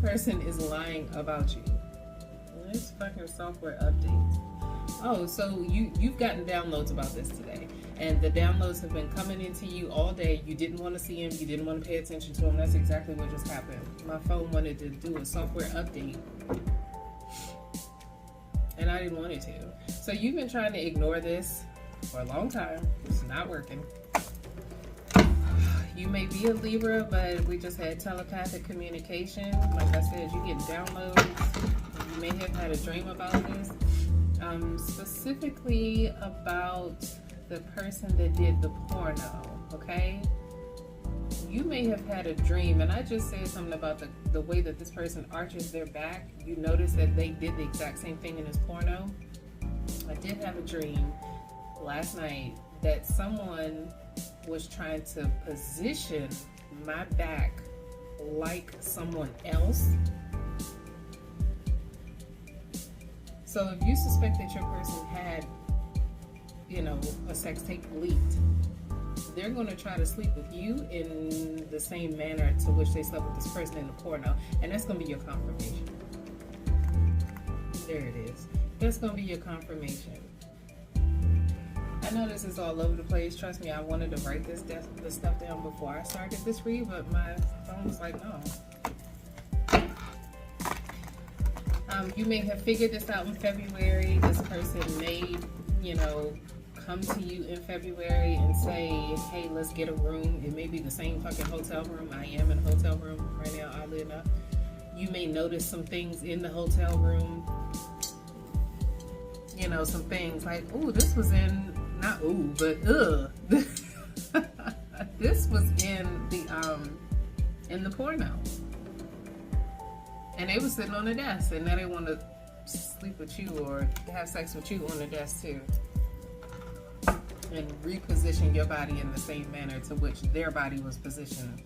person is lying about you. This fucking software update. Oh, so you've gotten downloads about this today, and the downloads have been coming into you all day. You didn't want to see them. You didn't want to pay attention to them. That's exactly what just happened. My phone wanted to do a software update, and I didn't want it to. So you've been trying to ignore this for a long time. It's not working. You may be a Libra, but we just had telepathic communication. Like I said, you get downloads. You may have had a dream about this. Specifically about the person that did the porno, okay? You may have had a dream, and I just said something about the way that this person arches their back. You notice that they did the exact same thing in this porno. I did have a dream last night that someone was trying to position my back like someone else. So if you suspect that your person had, a sex tape leaked, they're going to try to sleep with you in the same manner to which they slept with this person in the porno. And that's going to be your confirmation. There it is. That's going to be your confirmation. I know this is all over the place. Trust me, I wanted to write this stuff down before I started this read, but my phone was like, no. You may have figured this out in February. This person may, come to you in February and say, hey, let's get a room. It may be the same fucking hotel room. I am in a hotel room right now, oddly enough. You may notice some things in the hotel room. Some things like, ooh, this was in, not ooh, but this was in the porno. And they were sitting on the desk, and now they want to sleep with you or have sex with you on the desk too. And reposition your body in the same manner to which their body was positioned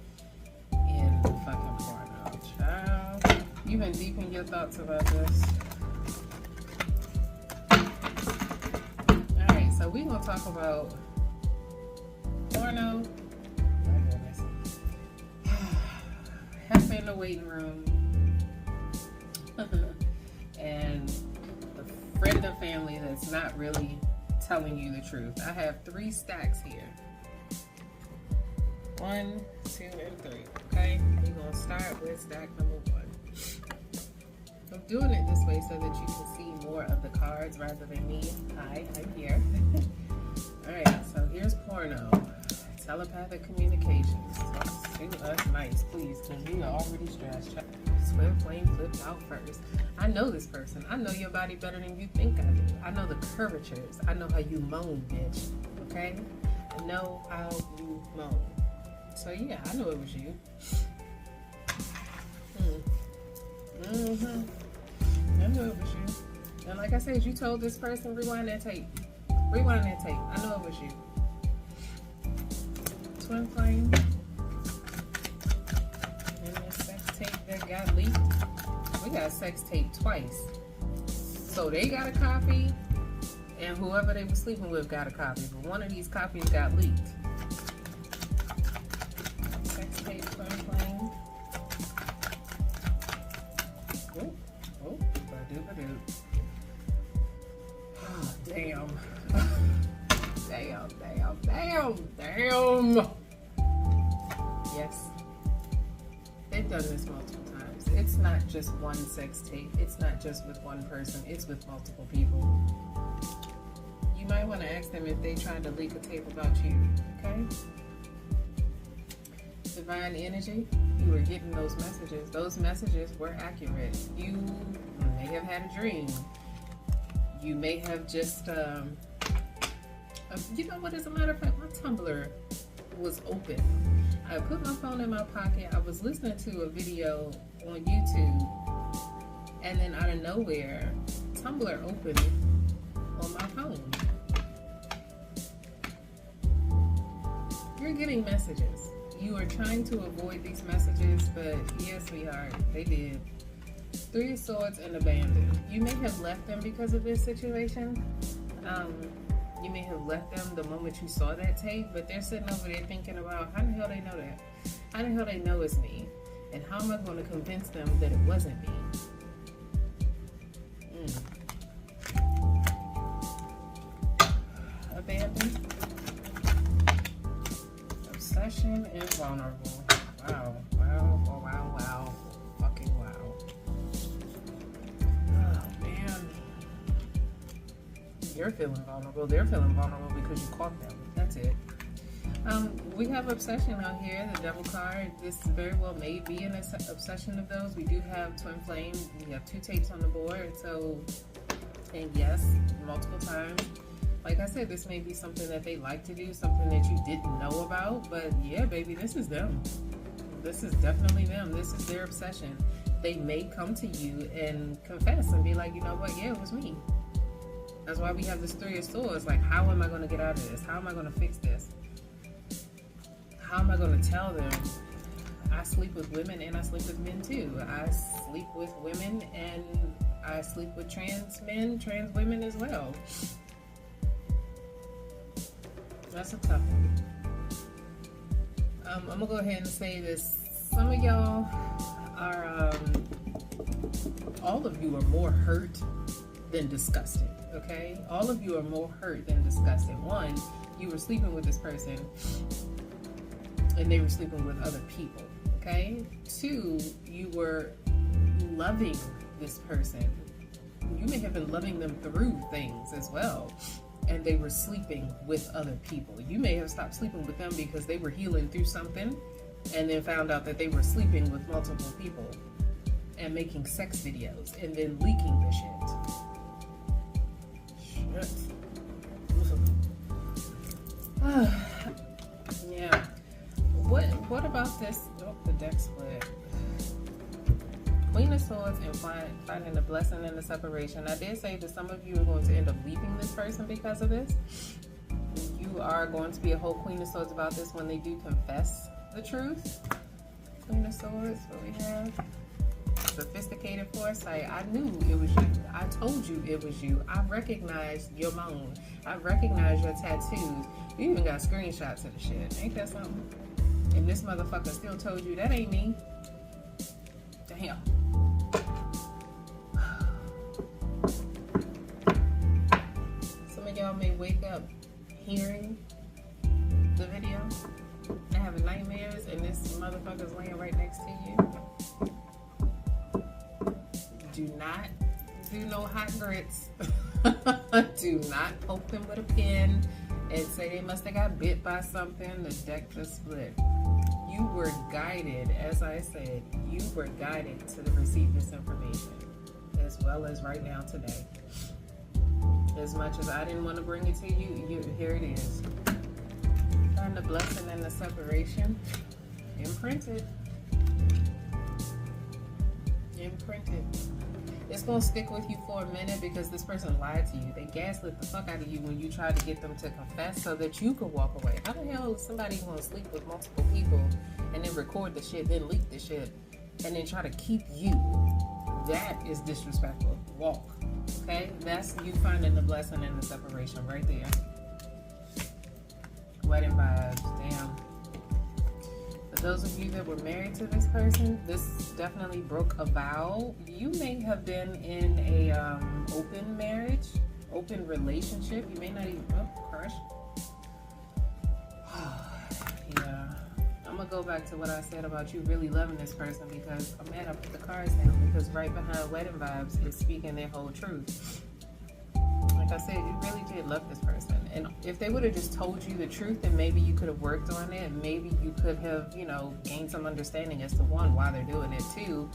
in the fucking porno. Child, you've been deep in your thoughts about this. Alright, so we're going to talk about porno. My goodness. Heifer in the waiting room. And the friend of family that's not really telling you the truth. I have 3 stacks here. 1, 2, and 3. Okay, we're gonna start with stack number 1. I'm doing it this way so that you can see more of the cards rather than me. Hi, I'm here. Alright, so here's porno. Telepathic communications. Talk to us nice, please, because we are already stressed. Swim flame flipped out first. I know this person. I know your body better than you think I do. I know the curvatures. I know how you moan, bitch. Okay? I know how you moan. So yeah, I know it was you. I know it was you. And like I said, you told this person, rewind that tape. Rewind that tape. I know it was you. Twin flame. And this sex tape that got leaked. We got sex tape twice. So they got a copy, and whoever they were sleeping with got a copy. But one of these copies got leaked. Sex tape, twin flame. Oh, ba-do-ba-do. Oh, damn. Damn. Yes. They've done this multiple times. It's not just one sex tape. It's not just with one person. It's with multiple people. You might want to ask them if they tried to leak a tape about you. Okay? Divine energy, you were getting those messages. Those messages were accurate. You may have had a dream. You may have just, you know what, as a matter of fact, my Tumblr was open. I put my phone in my pocket. I was listening to a video on YouTube, and then out of nowhere, Tumblr opened on my phone. You're getting messages. You are trying to avoid these messages, but yes, sweetheart, they did. 3 of Swords and Abandoned. You may have left them because of this situation. You may have left them the moment you saw that tape, but they're sitting over there thinking about how the hell they know that? How the hell they know it's me? And how am I going to convince them that it wasn't me? Abandoned, obsession, and vulnerable. Wow, wow, oh, wow, wow, fucking wow. Oh man, you're feeling vulnerable. They're feeling vulnerable because you caught them. That's it. We have obsession out here, the devil card. This very well may be an obsession of those. We do have twin flame. We have 2 tapes on the board. So, and yes, multiple times. Like I said, this may be something that they like to do, something that you didn't know about. But yeah, baby, this is them. This is definitely them. This is their obsession. They may come to you and confess and be like, you know what? Yeah, it was me. That's why we have this 3 of Swords. Like, how am I going to get out of this? How am I going to fix this? How am I going to tell them? I sleep with women and I sleep with men too. I sleep with women and I sleep with trans men, trans women as well. That's a tough one. I'm gonna go ahead and say this. Some of y'all are, all of you are more hurt than disgusted, okay? All of you are more hurt than disgusted. One, you were sleeping with this person and they were sleeping with other people, okay? 2, you were loving this person. You may have been loving them through things as well. And they were sleeping with other people. You may have stopped sleeping with them because they were healing through something and then found out that they were sleeping with multiple people and making sex videos and then leaking the shit. Yeah. What about this? Oh, the deck split. Queen of Swords and finding the blessing in the separation. I did say that some of you are going to end up leaving this person because of this. You are going to be a whole Queen of Swords about this when they do confess the truth. Queen of Swords, what we have? Sophisticated foresight. I knew it was you. I told you it was you. I recognized your moan. I recognized your tattoos. You even got screenshots of the shit. Ain't that something? And this motherfucker still told you that ain't me. Damn. Some of y'all may wake up hearing the video and having nightmares, and this motherfucker's laying right next to you. Do not do no hot grits. Do not poke them with a pin and say they must have got bit by something. The deck just split. You were guided, as I said, you were guided to receive this information, as well as right now today. As much as I didn't want to bring it to you, here it is. Find the blessing and the separation. Imprinted. Imprinted. It's going to stick with you for a minute because this person lied to you. They gaslit the fuck out of you when you tried to get them to confess so that you could walk away. How the hell is somebody going to sleep with multiple people and then record the shit, then leak the shit, and then try to keep you? That is disrespectful. Walk. Okay? That's you finding the blessing in the separation right there. Wedding vibes. Damn. For those of you that were married to this person, this definitely broke a vow. You may have been in a open marriage, open relationship. You may not even crush. Yeah, I'm gonna go back to what I said about you really loving this person, because I'm mad I put the cards down, because right behind wedding vibes is speaking their whole truth. Like I said, you really did love this person. And if they would have just told you the truth, then maybe you could have worked on it. And maybe you could have, gained some understanding as to 1, why they're doing it, 2,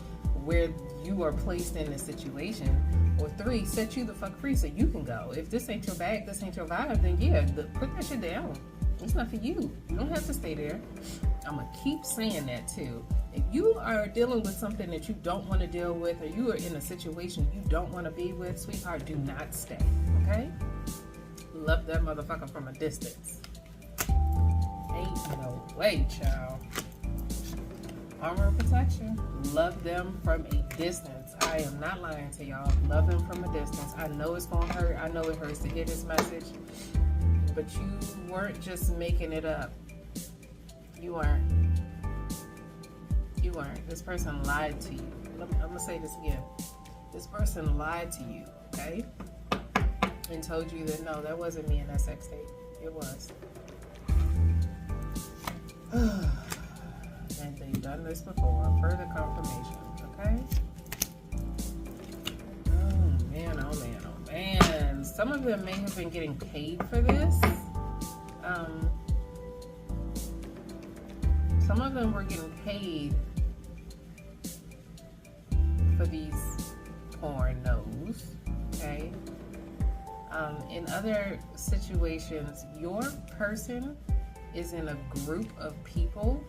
where you are placed in this situation, or 3, set you the fuck free so you can go. If this ain't your bag, this ain't your vibe, then yeah, put that shit down. It's not for you. You don't have to stay there. I'm going to keep saying that too. If you are dealing with something that you don't want to deal with, or you are in a situation you don't want to be with, sweetheart, do not stay. Okay? Love that motherfucker from a distance. Ain't no way, child. Armor and protection. Love them from a distance. I am not lying to y'all. Love them from a distance. I know it's going to hurt. I know it hurts to hear this message. But you weren't just making it up. You weren't. You weren't. This person lied to you. I'm gonna say this again. This person lied to you, okay? And told you that no, that wasn't me in that sex tape. It was. And they've done this before. Further confirmation, okay? Oh man, oh man, oh man. Some of them may have been getting paid for this. Some of them were getting paid for these pornos, okay? In other situations, your person is in a group of people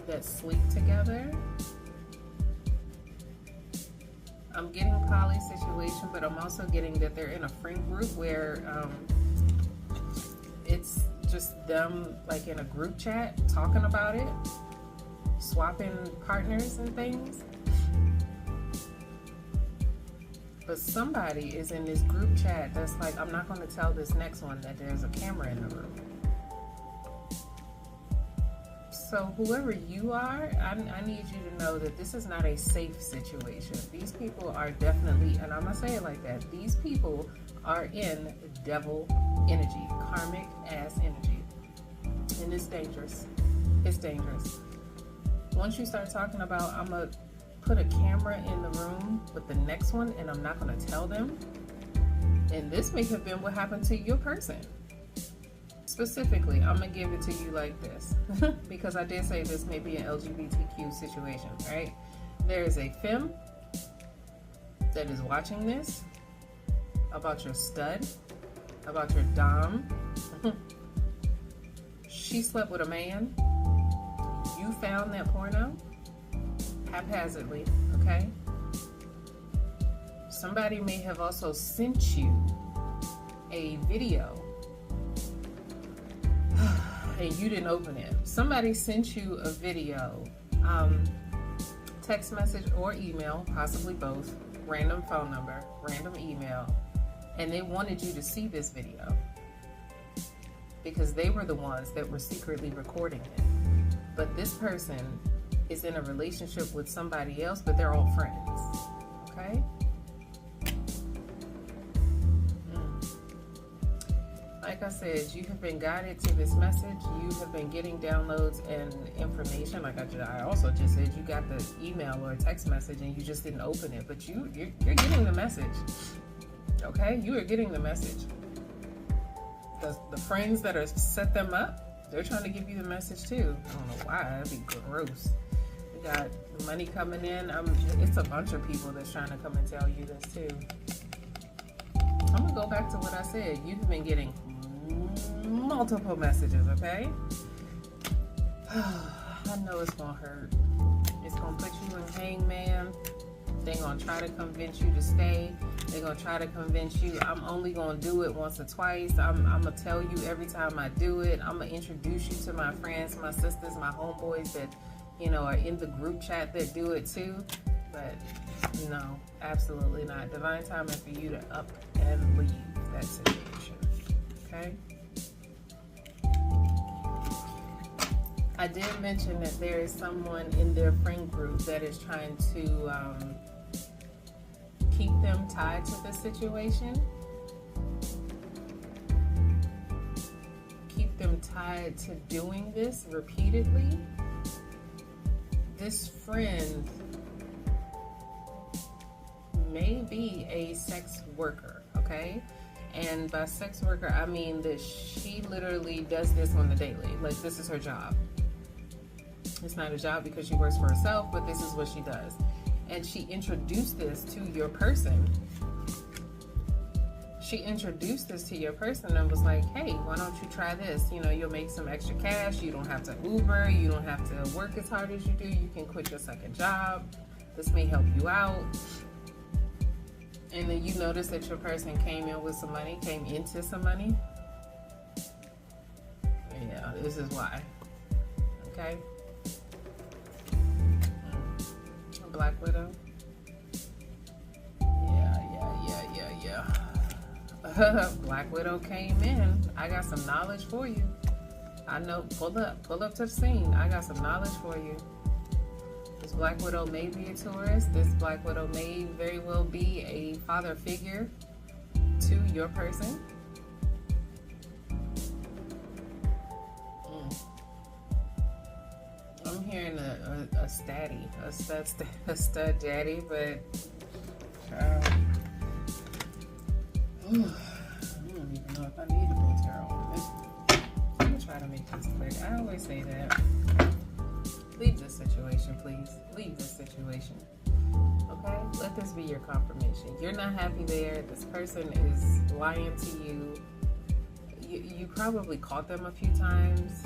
that sleep together. I'm getting poly situation, but I'm also getting that they're in a friend group where it's just them like in a group chat talking about it, swapping partners and things. But somebody is in this group chat that's like, I'm not going to tell this next one that there's a camera in the room. So whoever you are, I need you to know that this is not a safe situation. These people are definitely, and I'm going to say it like that, these people are in devil energy, karmic ass energy. And it's dangerous. It's dangerous. Once you start talking about, I'm going to put a camera in the room with the next one and I'm not going to tell them, and this may have been what happened to your person. Specifically, I'm going to give it to you like this because I did say this may be an LGBTQ situation, right? There is a femme that is watching this about your stud, about your dom. She slept with a man. You found that porno haphazardly, okay? Somebody may have also sent you a video and you didn't open it. Somebody sent you a video, text message or email, possibly both, random phone number, random email, and they wanted you to see this video because they were the ones that were secretly recording it. But this person is in a relationship with somebody else, but they're all friends, okay? Like I said, you have been guided to this message. You have been getting downloads and information. Like I also just said, you got the email or text message and you just didn't open it, but you're getting the message, okay? You are getting the message. The friends that are set them up, they're trying to give you the message too. I don't know why, that'd be gross. We got money coming in. It's a bunch of people that's trying to come and tell you this too. I'm gonna go back to what I said. You've been getting multiple messages, okay? I know it's gonna hurt. It's gonna put you in hangman. They're gonna try to convince you to stay. They're gonna try to convince you, I'm only gonna do it once or twice. I'm gonna tell you every time I do it. I'm gonna introduce you to my friends, my sisters, my homeboys that, you know, are in the group chat that do it too. But no, absolutely not. Divine timing for you to up and leave that situation, okay? I did mention that there is someone in their friend group that is trying to keep them tied to the situation. Keep them tied to doing this repeatedly. This friend may be a sex worker, okay? And by sex worker, I mean that she literally does this on the daily. Like, this is her job. It's not a job because she works for herself, but this is what she does. And she introduced this to your person. She introduced this to your person and was like, hey, why don't you try this? You know, you'll make some extra cash. You don't have to Uber. You don't have to work as hard as you do. You can quit your second job. This may help you out. And then you notice that your person came in with some money, came into some money. Yeah, this is why. Okay? Black Widow. Yeah. Black Widow came in. I got some knowledge for you. I know. Pull up to the scene. I got some knowledge for you. This Black Widow may be a Taurus. This Black Widow may very well be a father figure to your person. I'm hearing a stud daddy, but I don't even know if I need to go tarot on this. I'm gonna try to make this clear. I always say that. Leave this situation, please. Leave this situation. Okay? Let this be your confirmation. You're not happy there. This person is lying to you. You probably caught them a few times.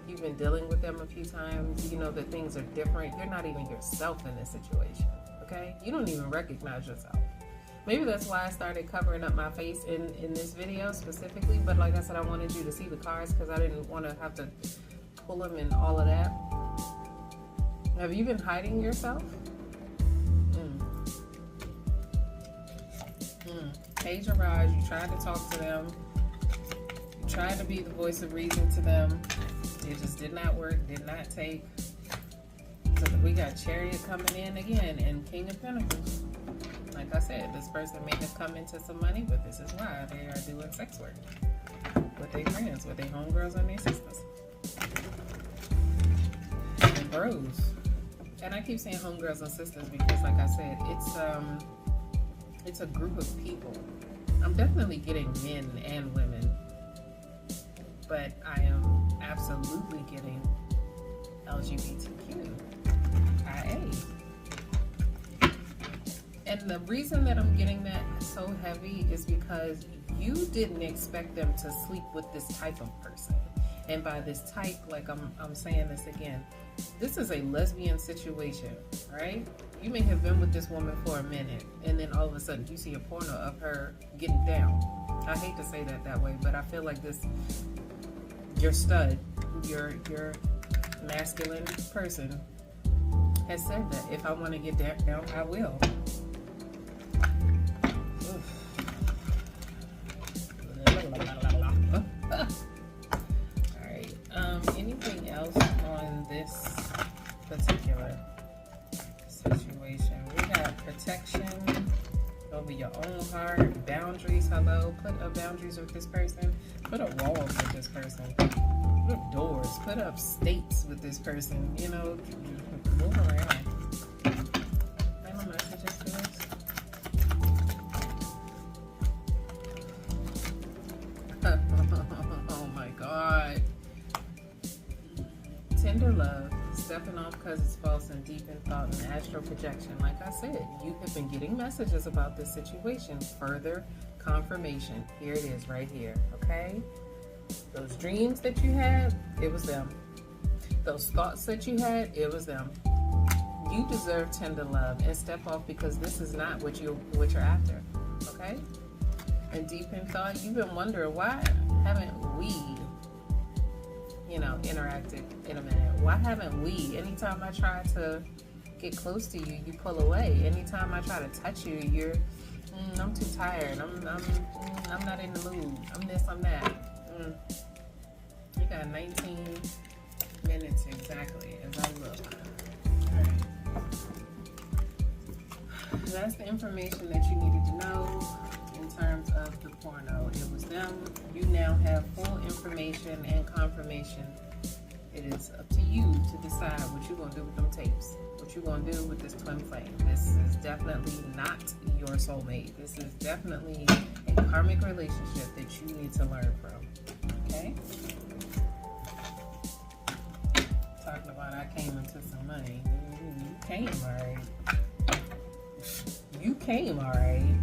You've been dealing with them a few times. You know that things are different. You're not even yourself in this situation. Okay? You don't even recognize yourself. Maybe that's why I started covering up my face in this video specifically. But like I said, I wanted you to see the cards because I didn't want to have to pull them and all of that. Have you been hiding yourself? Page of Rods, you tried to talk to them. You tried to be the voice of reason to them. It just did not work, did not take. So we got Chariot coming in again and King of Pentacles. Like I said, this person may have come into some money, but this is why they are doing sex work with their friends, with their homegirls and their sisters. And bros. And I keep saying homegirls and sisters because, like I said, it's a group of people. I'm definitely getting men and women, but I am absolutely getting LGBTQIA. And the reason that I'm getting that so heavy is because you didn't expect them to sleep with this type of person. And by this type, like I'm saying this again, this is a lesbian situation, right? You may have been with this woman for a minute, and then all of a sudden you see a porno of her getting down. I hate to say that way, but I feel like this, your stud, your masculine person has said that if I want to get down, I will. Anything else on this particular situation? We got protection over your own heart, boundaries. Hello, put up boundaries with this person, put up walls with this person, put up doors, put up states with this person. You know, move around. Final messages for this. Oh my God. Tender love, stepping off because it's false, and deep in thought and astral projection. Like I said, you have been getting messages about this situation. Further confirmation. Here it is right here, okay? Those dreams that you had, it was them. Those thoughts that you had, it was them. You deserve tender love and step off because this is not what you're after, okay? And deep in thought, you've been wondering, why haven't we interacted in a minute? Why haven't we? Anytime I try to get close to you, you pull away. Anytime I try to touch you, you're, I'm too tired. I'm not in the mood. I'm this, I'm that. You got 19 minutes exactly as I look. All right. That's the information that you needed to know in terms of the porno. It was them. You now have full information and confirmation. It is up to you to decide what you're going to do with them tapes. What you're going to do with this twin flame. This is definitely not your soulmate. This is definitely a karmic relationship that you need to learn from. Okay? Talking about I came into some money. You came, alright. You came, alright.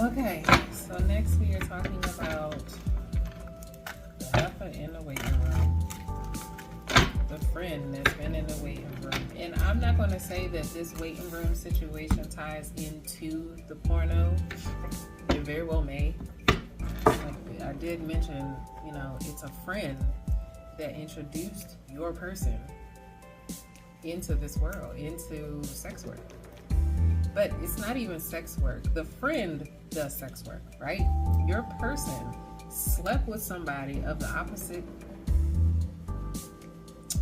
Okay, so next we are talking about the heifer in the waiting room. The friend that's been in the waiting room. And I'm not going to say that this waiting room situation ties into the porno. It very well may. Like I did mention, it's a friend that introduced your person into this world, into sex work. But it's not even sex work. The friend does sex work, right? Your person slept with somebody of the opposite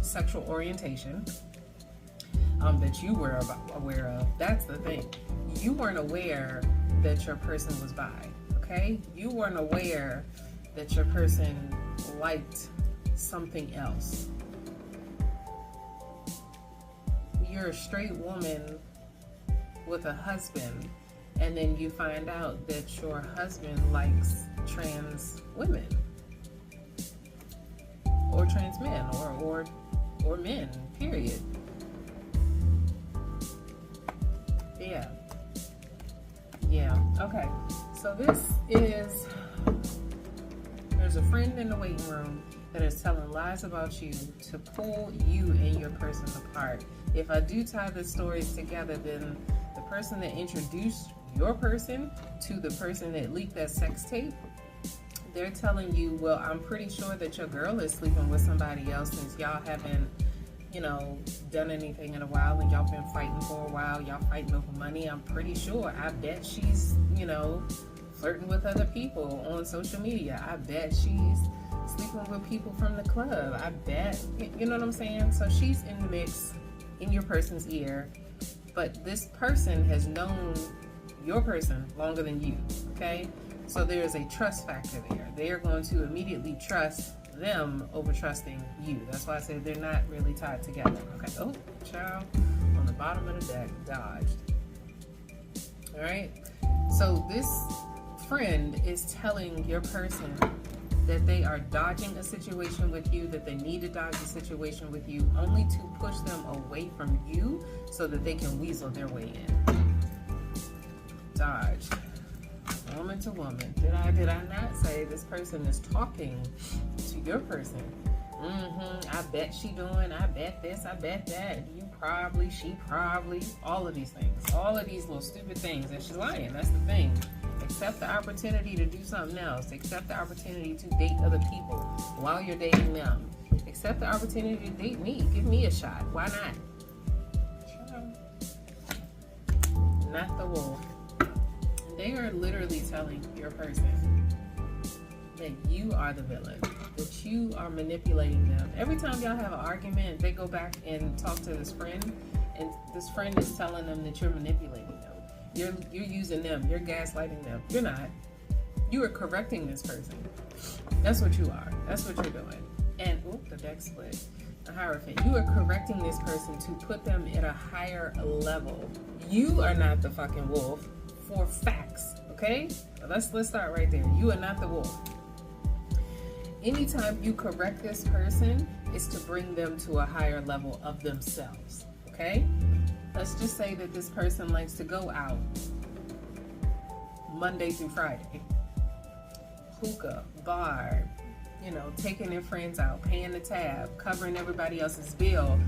sexual orientation that you were aware of. That's the thing. You weren't aware that your person was bi, okay? You weren't aware that your person liked something else. You're a straight woman with a husband, and then you find out that your husband likes trans women or trans men or men, period. Yeah, okay. So there's a friend in the waiting room that is telling lies about you to pull you and your person apart. If I do tie the stories together, then the person that introduced your person to the person that leaked that sex tape, they're telling you, well, I'm pretty sure that your girl is sleeping with somebody else since y'all haven't, done anything in a while, and y'all been fighting for a while. Y'all fighting over money. I'm pretty sure. I bet she's, flirting with other people on social media. I bet she's sleeping with people from the club. I bet, you know what I'm saying? So she's in the mix in your person's ear, but this person has known your person longer than you, okay? So there's a trust factor there. They are going to immediately trust them over trusting you. That's why I said they're not really tied together. Okay. Oh, child, on the bottom of the deck, dodged. All right. So this friend is telling your person that they are dodging a situation with you, that they need to dodge a situation with you, only to push them away from you so that they can weasel their way in. Dodge. Woman to woman. Did I not say this person is talking to your person? I bet she doing, I bet this, I bet that. You probably, she probably, all of these things. All of these little stupid things. And she's lying. That's the thing. Accept the opportunity to do something else. Accept the opportunity to date other people while you're dating them. Accept the opportunity to date me. Give me a shot. Why not? Not the wolf. They are literally telling your person that you are the villain, that you are manipulating them. Every time y'all have an argument, they go back and talk to this friend, and this friend is telling them that you're manipulating them. You're using them. You're gaslighting them. You're not. You are correcting this person. That's what you are. That's what you're doing. And, the deck split. The Hierophant. You are correcting this person to put them at a higher level. You are not the fucking wolf. For facts, okay? Let's start right there. You are not the wolf. Anytime you correct this person, it's to bring them to a higher level of themselves, okay? Let's just say that this person likes to go out Monday through Friday. Hookah, bar, taking their friends out, paying the tab, covering everybody else's bill,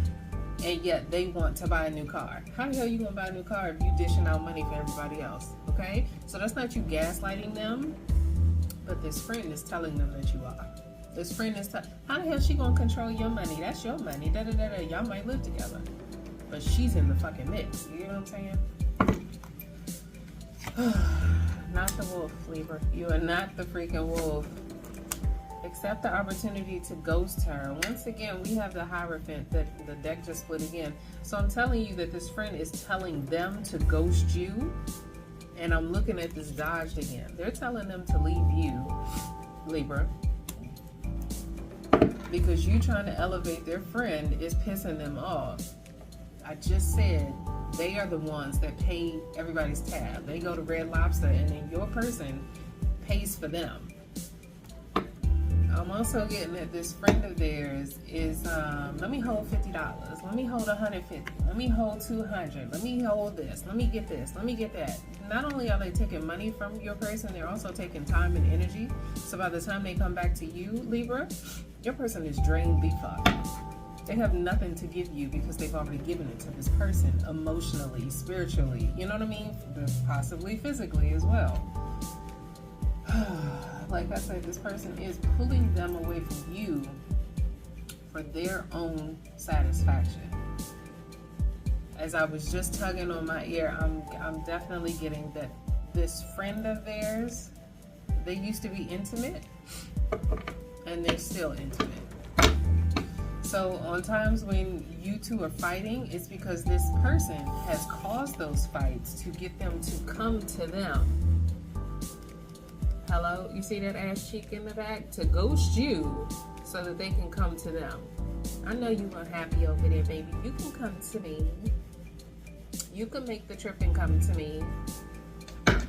and yet they want to buy a new car. How the hell you gonna buy a new car if you dishing out money for everybody else? Okay? So that's not you gaslighting them, but this friend is telling them that you are. This friend is how the hell she gonna control your money? That's your money. Y'all might live together. But she's in the fucking mix. You know what I'm saying? Not the wolf, Libra. You are not the freaking wolf. Accept the opportunity to ghost her. Once again, we have the Hierophant that the deck just split again. So I'm telling you that this friend is telling them to ghost you. And I'm looking at this dodged again. They're telling them to leave you, Libra, because you trying to elevate their friend is pissing them off. I just said they are the ones that pay everybody's tab. They go to Red Lobster and then your person pays for them. I'm also getting that this friend of theirs is, let me hold $50. Let me hold $150. Let me hold $200. Let me hold this. Let me get this. Let me get that. Not only are they taking money from your person, they're also taking time and energy. So by the time they come back to you, Libra, your person is drained the fuck. They have nothing to give you because they've already given it to this person emotionally, spiritually, you know what I mean? Possibly physically as well. Like I said, this person is pulling them away from you for their own satisfaction. As I was just tugging on my ear, I'm definitely getting that this friend of theirs, they used to be intimate, and they're still intimate. So on times when you two are fighting, it's because this person has caused those fights to get them to come to them. Hello? You see that ass cheek in the back? To ghost you so that they can come to them. I know you unhappy over there, baby. You can come to me. You can make the trip and come to me.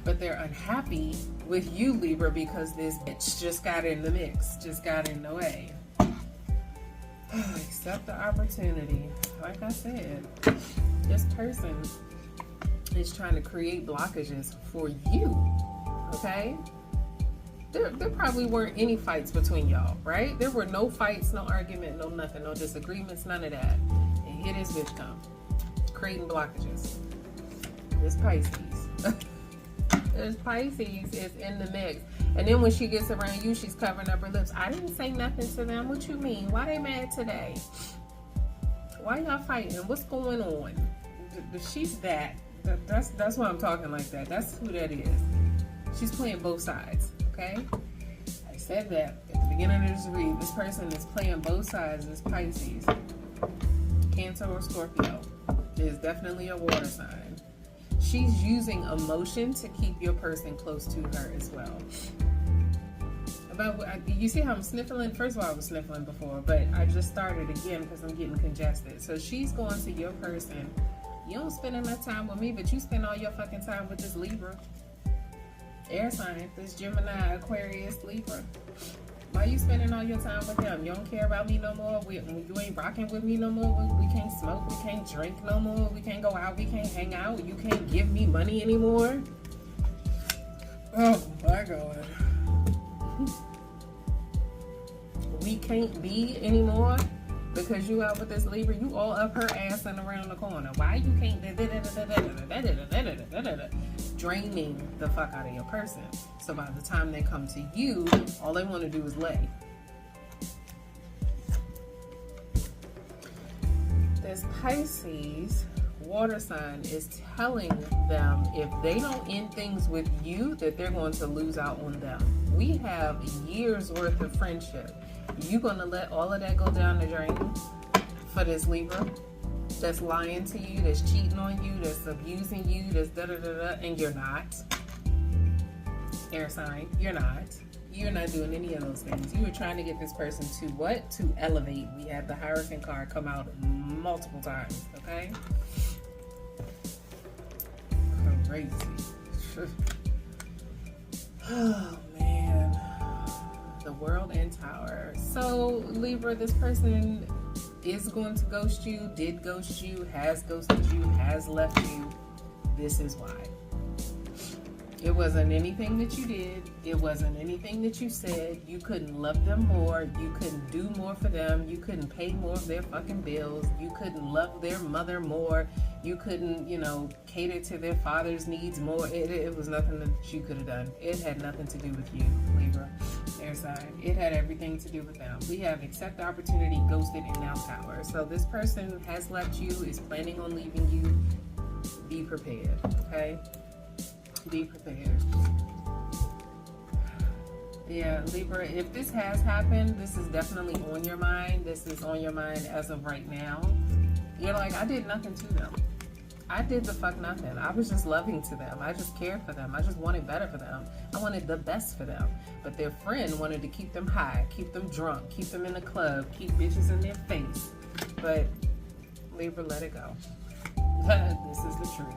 But they're unhappy with you, Libra, because this bitch just got in the mix, just got in the way. Accept the opportunity. Like I said, this person is trying to create blockages for you, okay? There probably weren't any fights between y'all, right? There were no fights, no argument, no nothing, no disagreements, none of that. And here this bitch come, creating blockages. This Pisces. This Pisces is in the mix. And then when she gets around you, she's covering up her lips. I didn't say nothing to them. What you mean? Why they mad today? Why y'all fighting? What's going on? She's that. That's why I'm talking like that. That's who that is. She's playing both sides, okay? I said that at the beginning of this read. This person is playing both sides. This Pisces, Cancer or Scorpio, is definitely a water sign. She's using emotion to keep your person close to her as well. You see how I'm sniffling? First of all, I was sniffling before, but I just started again because I'm getting congested. So she's going to your person. You don't spend enough time with me, but you spend all your fucking time with this Libra. Air sign, this Gemini, Aquarius, Libra. Why you spending all your time with them? You don't care about me no more? You ain't rocking with me no more? We can't smoke, we can't drink no more? We can't go out, we can't hang out? You can't give me money anymore? Oh my God. We can't be anymore because you out with this Libra. You all up her ass and around the corner. Why you can't draining the fuck out of your person? So by the time they come to you, all they want to do is lay. This Pisces water sign is telling them if they don't end things with you, that they're going to lose out on them. We have years worth of friendship. You gonna let all of that go down the drain for this Libra that's lying to you, that's cheating on you, that's abusing you, that's da-da-da-da, and you're not. Air sign, you're not. You're not doing any of those things. You were trying to get this person to what? To elevate. We had the Hierophant card come out multiple times, okay? Crazy. Oh, man. The World and Tower. So, Libra, this person is going to ghost you, did ghost you, has ghosted you, has left you. This is why. It wasn't anything that you did. It wasn't anything that you said. You couldn't love them more. You couldn't do more for them. You couldn't pay more of their fucking bills. You couldn't love their mother more. You couldn't, cater to their father's needs more. It was nothing that you could have done. It had nothing to do with you, Libra, air sign. It had everything to do with them. We have accept opportunity, ghosted, and now tower. So this person has left you, is planning on leaving you. Be prepared, okay? Be prepared. Yeah, Libra, if this has happened, this is definitely on your mind. This is on your mind as of right now. You're like, I did nothing to them. I did the fuck nothing. I was just loving to them. I just cared for them. I just wanted better for them. I wanted the best for them. But their friend wanted to keep them high, keep them drunk, keep them in the club, keep bitches in their face. But Libra, let it go. This is the truth.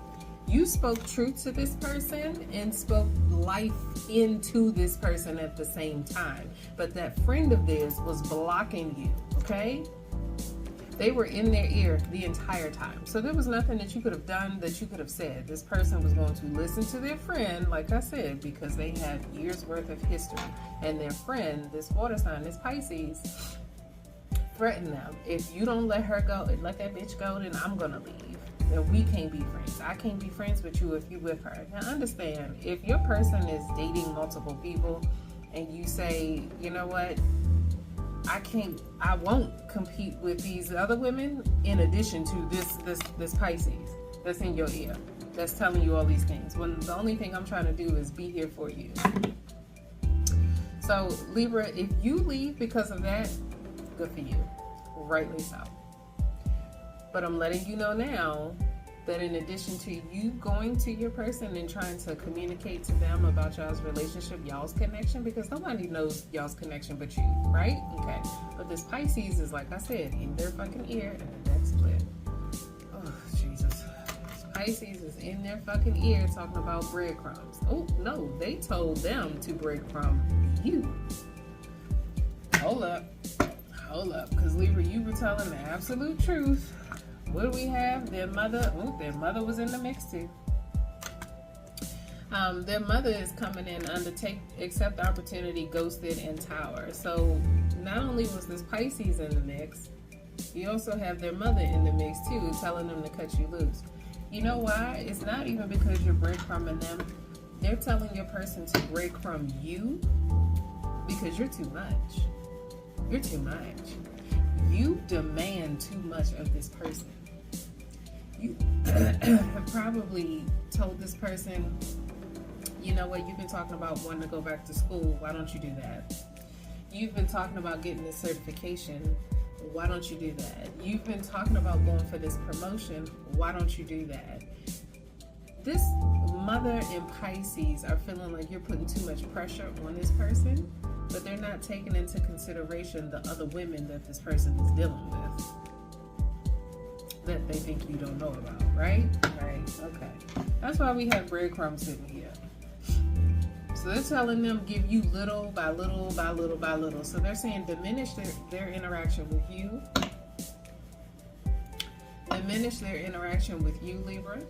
You spoke truth to this person and spoke life into this person at the same time. But that friend of theirs was blocking you, okay? They were in their ear the entire time. So there was nothing that you could have done, that you could have said. This person was going to listen to their friend, like I said, because they have years worth of history. And their friend, this water sign, this Pisces, threatened them. If you don't let her go, let that bitch go, then I'm gonna leave. Then we can't be friends. I can't be friends with you if you with her. Now understand, if your person is dating multiple people and you say, you know what, I won't compete with these other women in addition to this Pisces that's in your ear, that's telling you all these things, when the only thing I'm trying to do is be here for you. So Libra, if you leave because of that, good for you. Rightly so. But I'm letting you know now that in addition to you going to your person and trying to communicate to them about y'all's relationship, y'all's connection, because nobody knows y'all's connection but you, right? Okay. But this Pisces is, like I said, in their fucking ear and the next split. Oh, Jesus. Pisces is in their fucking ear talking about breadcrumbs. Oh, no, they told them to breadcrumb you. Hold up, because Libra, you were telling the absolute truth. What do we have? Their mother was in the mix too. Their mother is coming in under accept opportunity, ghosted, and tower. So not only was this Pisces in the mix, you also have their mother in the mix too, telling them to cut you loose. You know why? It's not even because you're breadcrumbing them. They're telling your person to breadcrumb you because you're too much. You're too much. You demand too much of this person. You have probably told this person, you know what, you've been talking about wanting to go back to school. Why don't you do that? You've been talking about getting this certification. Why don't you do that? You've been talking about going for this promotion. Why don't you do that? This mother and Pisces are feeling like you're putting too much pressure on this person, but they're not taking into consideration the other women that this person is dealing with that they think you don't know about, right? Right, okay. That's why we have breadcrumbs sitting here. So they're telling them give you little by little by little by little. So they're saying diminish their interaction with you. Diminish their interaction with you, Libra,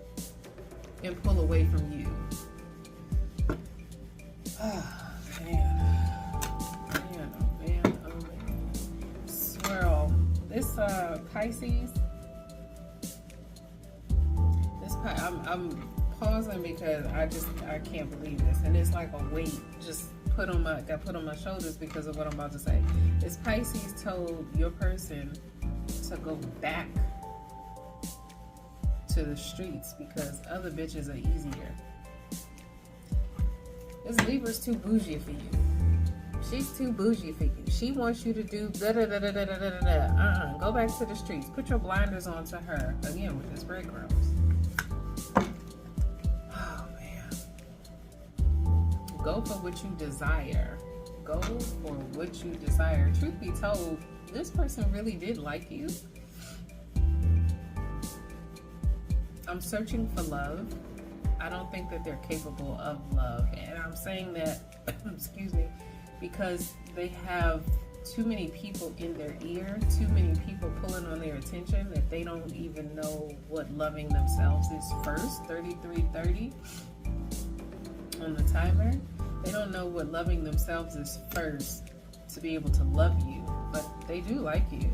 and pull away from you. Oh, man. Swirl. This Pisces, I'm pausing because I can't believe this, and it's like a weight just got put on my shoulders because of what I'm about to say. This Pisces told your person to go back to the streets because other bitches are easier. This Libra's too bougie for you. She's too bougie for you. She wants you to do da da da da da da da da. Go back to the streets. Put your blinders on to her again with this breadcrumbs. Go for what you desire. Go for what you desire. Truth be told, this person really did like you. I'm searching for love. I don't think that they're capable of love. And I'm saying that, excuse me, because they have too many people in their ear, too many people pulling on their attention that they don't even know what loving themselves is first. 3330 on the timer. They don't know what loving themselves is first to be able to love you, but they do like you.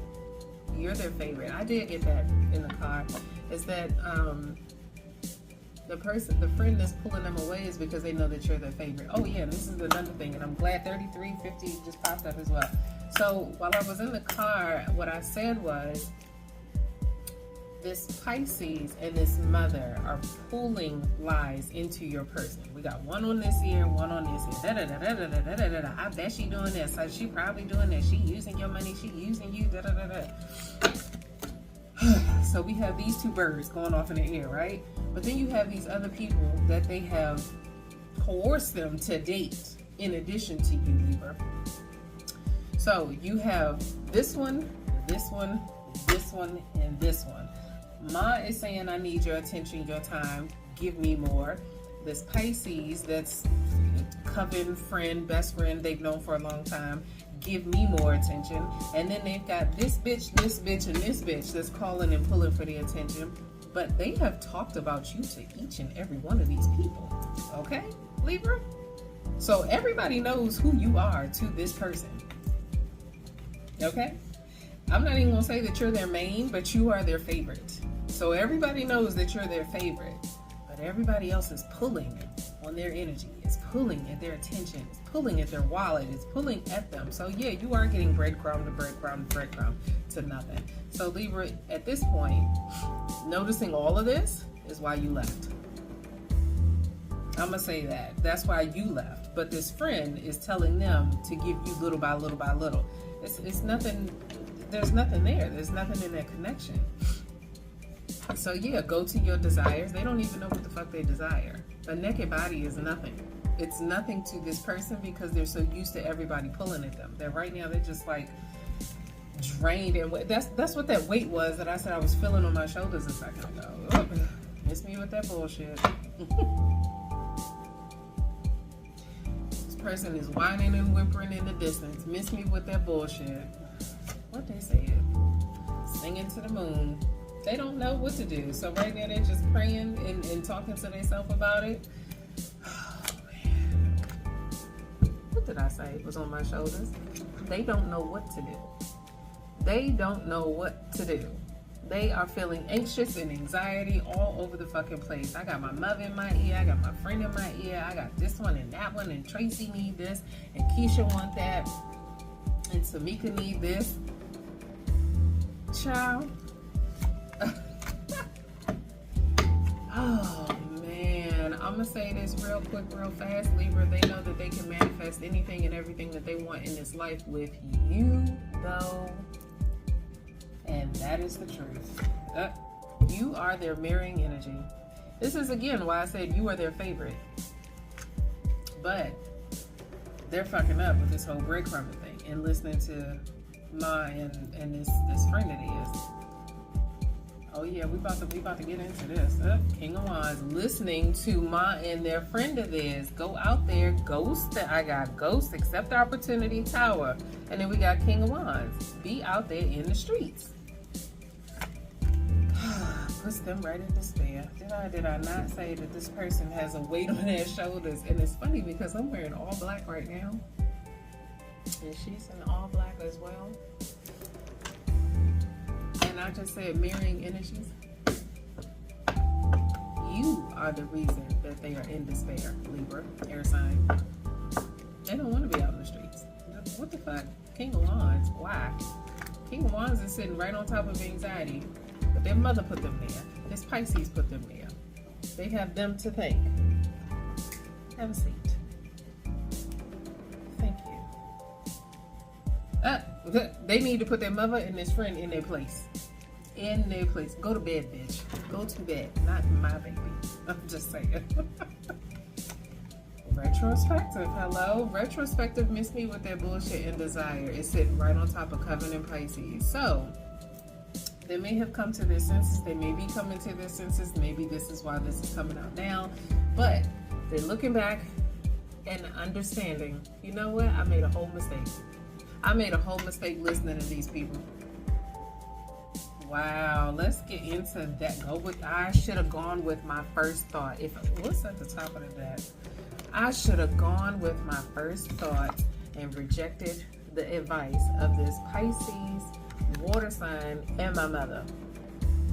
You're their favorite. I did get that in the car. Is that the friend that's pulling them away is because they know that you're their favorite. Oh yeah, and this is another thing, and I'm glad 3350 just popped up as well. So while I was in the car, what I said was, this Pisces and this mother are pulling lies into your person. We got one on this ear, one on this ear. Da da da da da da da da da. I bet she doing this. So she probably doing that. She using your money. She using you. Da da da da. So we have these two birds going off in the air, right? But then you have these other people that they have coerced them to date in addition to you, Libra. So you have this one, this one, this one, and this one. Ma is saying, I need your attention, your time, give me more. This Pisces, that's coven, friend, best friend they've known for a long time, give me more attention. And then they've got this bitch, and this bitch that's calling and pulling for the attention. But they have talked about you to each and every one of these people. Okay, Libra? So everybody knows who you are to this person. Okay? I'm not even going to say that you're their main, but you are their favorite. So everybody knows that you're their favorite, but everybody else is pulling on their energy. It's pulling at their attention. It's pulling at their wallet. It's pulling at them. So yeah, you are getting breadcrumb to nothing. So Libra, at this point, noticing all of this is why you left. I'm gonna say that. That's why you left. But this friend is telling them to give you little by little by little. It's nothing. There's nothing there. There's nothing in that connection. So yeah, go to your desires. They don't even know what the fuck they desire. A naked body is nothing. It's nothing to this person because they're so used to everybody pulling at them. That right now they're just like drained, and that's what that weight was that I said I was feeling on my shoulders a second ago. Oh, miss me with that bullshit. This person is whining and whimpering in the distance. Miss me with that bullshit. What they said? Singing to the moon. They don't know what to do. So right now they're just praying and talking to themselves about it. Oh man. What did I say? It was on my shoulders. They don't know what to do. They don't know what to do. They are feeling anxious and anxiety all over the fucking place. I got my mother in my ear. I got my friend in my ear. I got this one and that one. And Tracy need this. And Keisha want that. And Tamika need this. Child. Oh man. I'm going to say this real quick, real fast. Libra, they know that they can manifest anything and everything that they want in this life with you, though. And that is the truth. You are their mirroring energy. This is again why I said you are their favorite. But they're fucking up with this whole breadcrumbing thing and listening to Ma and this friend of theirs. Oh yeah, we about to get into this. King of Wands listening to Ma and their friend of theirs. Go out there, ghost. I got ghost, accept the opportunity, tower. And then we got King of Wands. Be out there in the streets. Puts them right in despair. Did I not say that this person has a weight on their shoulders? And it's funny because I'm wearing all black right now. And she's in all black as well. And I just said mirroring energies. You are the reason that they are in despair, Libra, air sign. They don't want to be out in the streets. What the fuck? King of Wands. Why? King of Wands is sitting right on top of anxiety. But their mother put them there. This Pisces put them there. They have them to thank. Have a seat. Thank you. They need to put their mother and this friend in their place. In their place. Go to bed, bitch. Go to bed. Not my baby. I'm just saying. Retrospective. Hello. Retrospective miss me with their bullshit and desire. It's sitting right on top of Covenant Pisces. So, they may have come to their senses. They may be coming to their senses. Maybe this is why this is coming out now. But they're looking back and understanding, you know what? I made a whole mistake. I made a whole mistake listening to these people. Wow, let's get into that. I should have gone with my first thought. What's at the top of the deck? I should have gone with my first thought and rejected the advice of this Pisces, water sign, and my mother.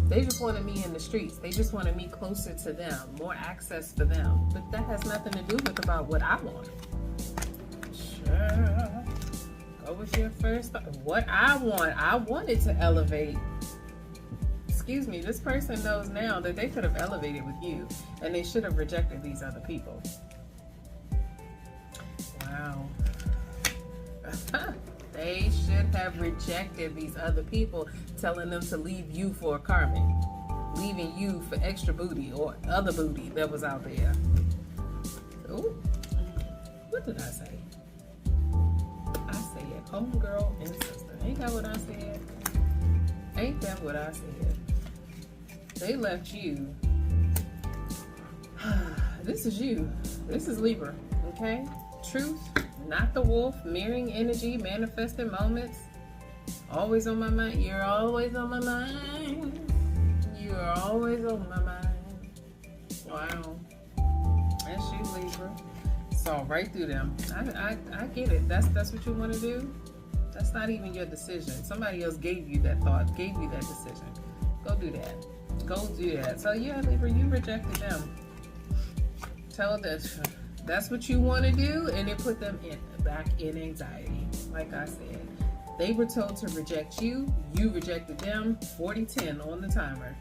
They just wanted me in the streets. They just wanted me closer to them, more access for them. But that has nothing to do with about what I want. Sure. Go with your first thought. What I want. I wanted to elevate. Excuse me, this person knows now that they could have elevated with you and they should have rejected these other people. Wow. They should have rejected these other people, telling them to leave you for a karmic, leaving you for extra booty or other booty that was out there. Ooh. What did I say? I said homegirl and sister. Ain't that what I said? Ain't that what I said? They left you. This is you. This is Libra, okay? Truth, not the wolf, mirroring energy, manifesting moments. Always on my mind. You're always on my mind. You're always on my mind. Wow. That's you, Libra. Saw right through them. I get it. That's what you want to do? That's not even your decision. Somebody else gave you that thought, gave you that decision. Go do that. Go do that. So yeah, Libra, you rejected them. Tell them that's what you want to do, and it put them back in anxiety. Like I said, they were told to reject you. You rejected them. 40-10 on the timer.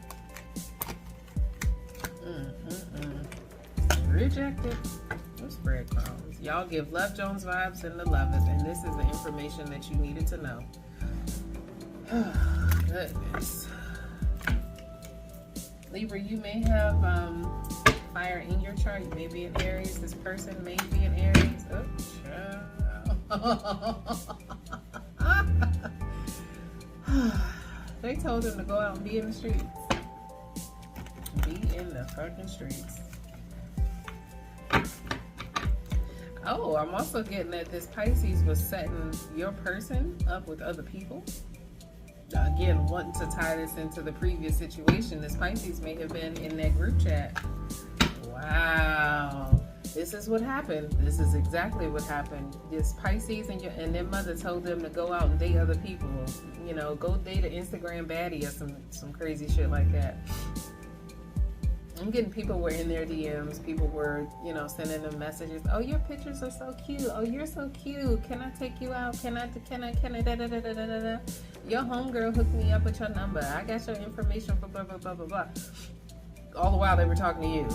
Rejected. What's breadcrumbs? Y'all give Love Jones vibes and the lovers, and this is the information that you needed to know. Goodness. Libra, you may have fire in your chart. You may be an Aries. This person may be an Aries. They told him to go out and be in the streets. Be in the fucking streets. Oh, I'm also getting that this Pisces was setting your person up with other people. Again, wanting to tie this into the previous situation, this Pisces may have been in that group chat. Wow. This is what happened. This is exactly what happened. This Pisces and their mother told them to go out and date other people. You know, go date an Instagram baddie or some crazy shit like that. I'm getting people were in their DMs. People were, you know, sending them messages. Oh, your pictures are so cute. Oh, you're so cute. Can I take you out? Can I, da da da da da da da. Your homegirl hooked me up with your number. I got your information for blah, blah, blah, blah, blah. All the while they were talking to you.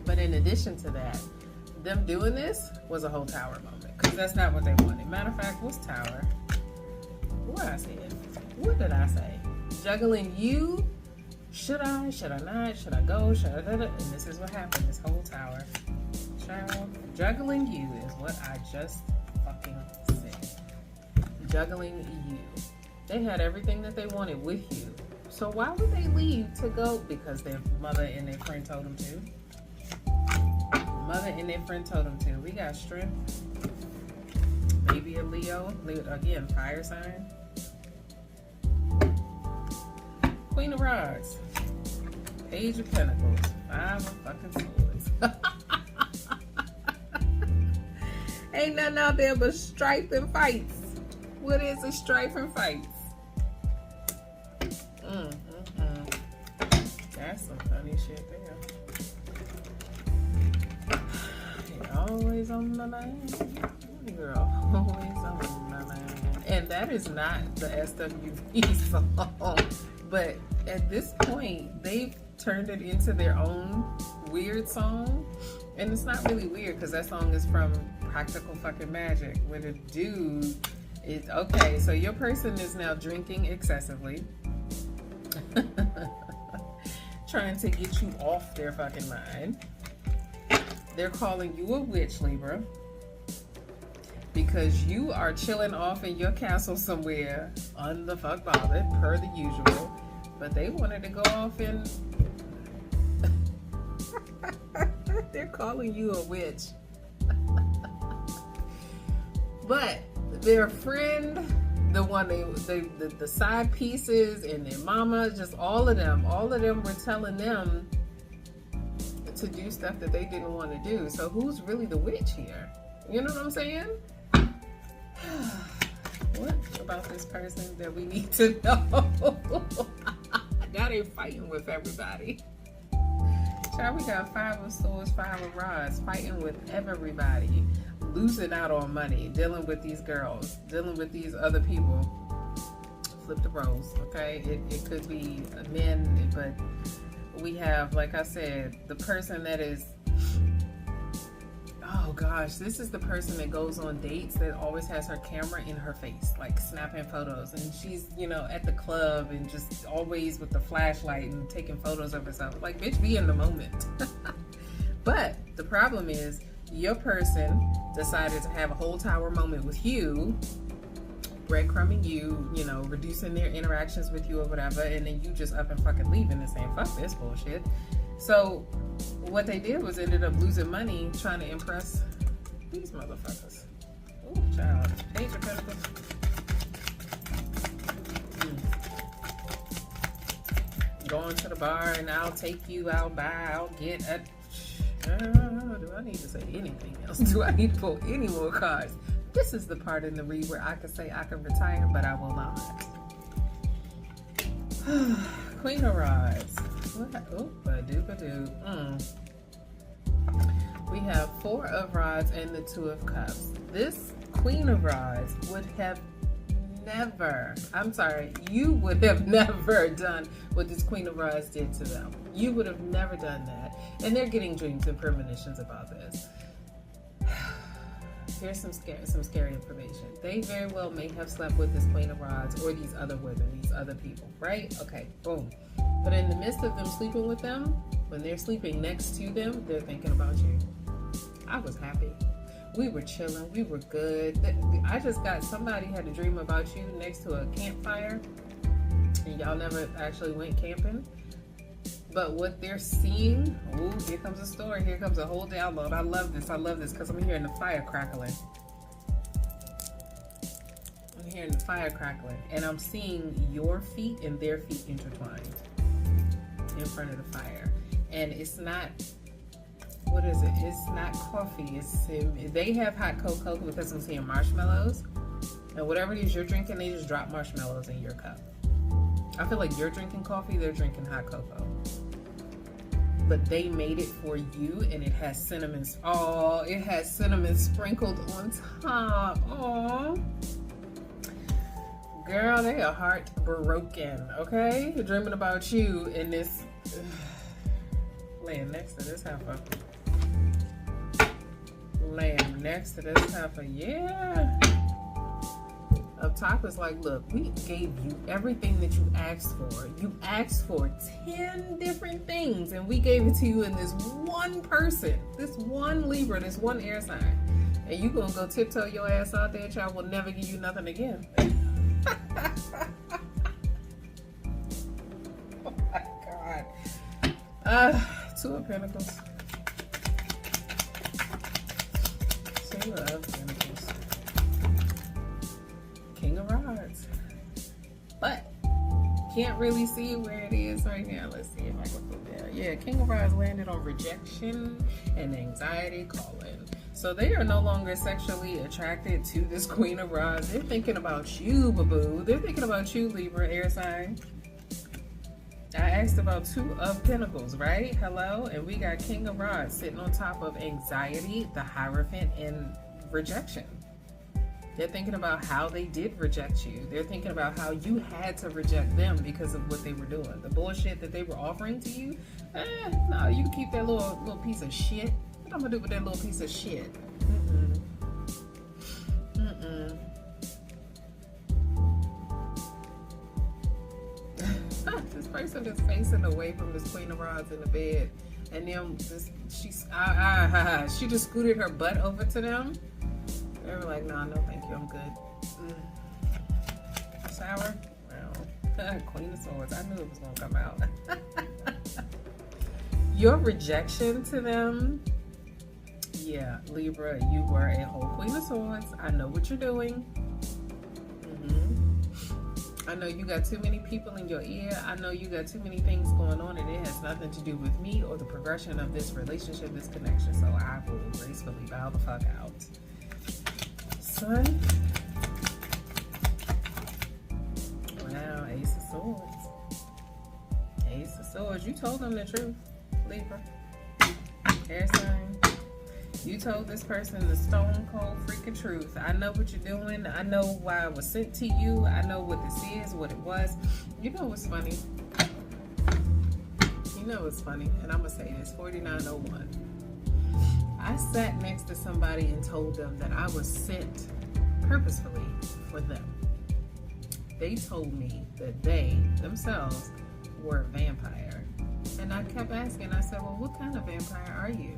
But in addition to that, them doing this was a whole tower moment. Because that's not what they wanted. Matter of fact, what's tower? What I said? What did I say? Juggling you. Should I? Should I not? Should I go? Should I? And this is what happened. This whole tower. Child, juggling you is what I just fucking said. Juggling you. They had everything that they wanted with you. So why would they leave to go? Because their mother and their friend told them to. Mother and their friend told them to. We got strength. Maybe a Leo. Again, fire sign. Queen of Rods. Page of Pentacles. 5 of fucking swords. Ain't nothing out there but strife and fights. What is a strife and fights? That's some funny shit there. You're always on the line. You're always on the line. And that is not the SWV song. But at this point, they've turned it into their own weird song. And it's not really weird because that song is from Practical Fucking Magic, where the dude is, okay, so your person is now drinking excessively. Trying to get you off their fucking mind. They're calling you a witch, Libra. Because you are chilling off in your castle somewhere unfuck bothered, per the usual. But they wanted to go off and they're calling you a witch. But their friend, the one the side pieces and their mama, just all of them were telling them to do stuff that they didn't want to do. So who's really the witch here? You know what I'm saying? What about this person that we need to know? Now they're fighting with everybody. Child, we got 5 of swords, 5 of rods, fighting with everybody, losing out on money, dealing with these girls, dealing with these other people. Flip the roles, okay? It could be men, but we have, like I said, the person that is, oh gosh, this is the person that goes on dates that always has her camera in her face, like snapping photos, and she's, you know, at the club and just always with the flashlight and taking photos of herself. Like, bitch, be in the moment. But the problem is, your person decided to have a whole tower moment with you, breadcrumbing you, you know, reducing their interactions with you or whatever, and then you just up and fucking leaving and saying, fuck this bullshit. So what they did was ended up losing money trying to impress these motherfuckers. Oh, child. Page of Pentacles. Going to the bar and I'll take you out, buy, I'll get a... do I need to say anything else? Do I need to pull any more cards? This is the part in the read where I could say I can retire, but I will not. Queen of Rods. We have 4 of Rods and the 2 of Cups. This Queen of Rods would have never, I'm sorry, you would have never done what this Queen of Rods did to them. You would have never done that. And they're getting dreams and premonitions about this. Here's some scary information. They very well may have slept with this Queen of Rods or these other women, these other people, right? Okay, boom. But in the midst of them sleeping with them, when they're sleeping next to them, they're thinking about you. I was happy. We were chilling. We were good. I just got, somebody had a dream about you next to a campfire, and y'all never actually went camping. But what they're seeing, ooh, here comes a story. Here comes a whole download. I love this. I love this because I'm hearing the fire crackling. I'm hearing the fire crackling. And I'm seeing your feet and their feet intertwined in front of the fire. And it's not, what is it? It's not coffee. They have hot cocoa because I'm seeing marshmallows. And whatever it is you're drinking, they just drop marshmallows in your cup. I feel like you're drinking coffee, they're drinking hot cocoa. But they made it for you, and it has cinnamon. Oh, it has cinnamon sprinkled on top. Oh, girl, they are heartbroken. Okay, they're dreaming about you in this laying next to this heifer. Laying next to this heifer, yeah. Up top is like, look, we gave you everything that you asked for. You asked for 10 different things, and we gave it to you in this one person, this one Libra, this one air sign. And you gonna go tiptoe your ass out there, child, will never give you nothing again. Oh my God. Two of Pentacles. Two of Pentacles. King of Rods. But can't really see where it is right now. Let's see if I can put there. Yeah, King of Rods landed on rejection and anxiety calling. So they are no longer sexually attracted to this Queen of Rods. They're thinking about you, boo-boo. They're thinking about you, Libra, air sign. I asked about Two of Pentacles, right? Hello? And we got King of Rods sitting on top of anxiety, the Hierophant, and rejection. They're thinking about how they did reject you. They're thinking about how you had to reject them because of what they were doing. The bullshit that they were offering to you. No, you can keep that little piece of shit. What I'm gonna do with that little piece of shit? This person is facing away from this Queen of Rods in the bed, and then she just scooted her butt over to them. They were like, no, thank you, I'm good. Sour? Well, Queen of Swords. I knew it was going to come out. Your rejection to them, yeah, Libra, you were a whole Queen of Swords. I know what you're doing. I know you got too many people in your ear. I know you got too many things going on, and it has nothing to do with me or the progression of this relationship, this connection. So I will gracefully bow the fuck out. Sun. Wow, Ace of Swords. Ace of Swords. You told them the truth, Libra. Air sign. You told this person the stone cold freaking truth. I know what you're doing. I know why it was sent to you. I know what this is, what it was. You know what's funny? You know what's funny? And I'm going to say this, 4901. I sat next to somebody and told them that I was sent purposefully for them. They told me that they themselves were a vampire. And I kept asking, I said, well, what kind of vampire are you?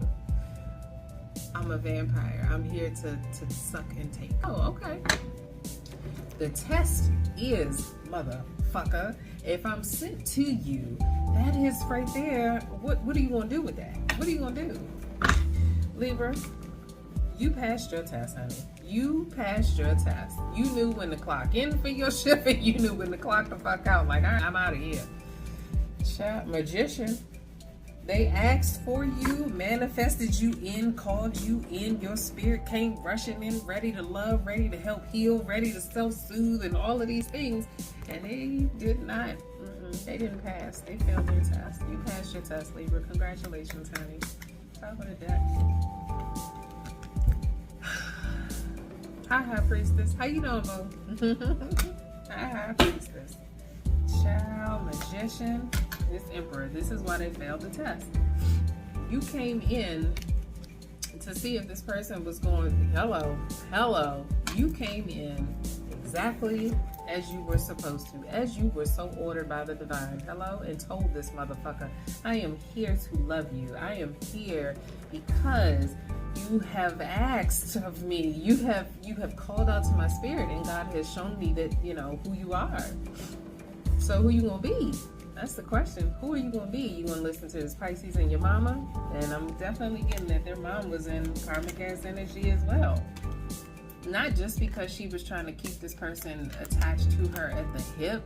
I'm a vampire. I'm here to suck and take. Oh, okay. The test is, motherfucker, if I'm sent to you, that is right there. What are you going to do with that? What are you going to do? Libra, you passed your test, honey. You passed your test. You knew when to clock in for your shift, and you knew when to clock the fuck out. Like, I'm out of here. Child, Magician. They asked for you, manifested you in, called you in. Your spirit came rushing in, ready to love, ready to help heal, ready to self-soothe, and all of these things. And they did not. They didn't pass. They failed their test. You passed your test, Libra. Congratulations, honey. Top of the deck. Hi, High Priestess. How you doing, boo? Hi, High Priestess. Child, Magician, this Emperor. This is why they failed the test. You came in to see if this person was going, hello. You came in exactly as you were supposed to, as you were so ordered by the divine. Hello, and told this motherfucker, I am here to love you. I am here because you have asked of me. You have called out to my spirit, and God has shown me that, you know, who you are. So who you gonna be? That's the question. Who are you gonna be? You gonna listen to this Pisces and your mama? And I'm definitely getting that their mom was in karmic ass energy as well. Not just because she was trying to keep this person attached to her at the hip,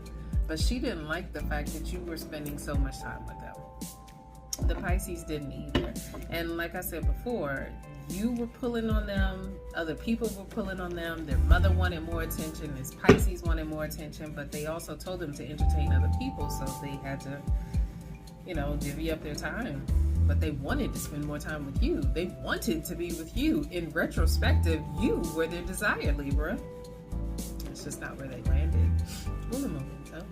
but she didn't like the fact that you were spending so much time with them. The Pisces didn't either. And like I said before, you were pulling on them, other people were pulling on them, their mother wanted more attention, this Pisces wanted more attention, but they also told them to entertain other people, so they had to, you know, divvy up their time. But they wanted to spend more time with you. They wanted to be with you. In retrospective, you were their desire, Libra. It's just not where they landed. Una momento.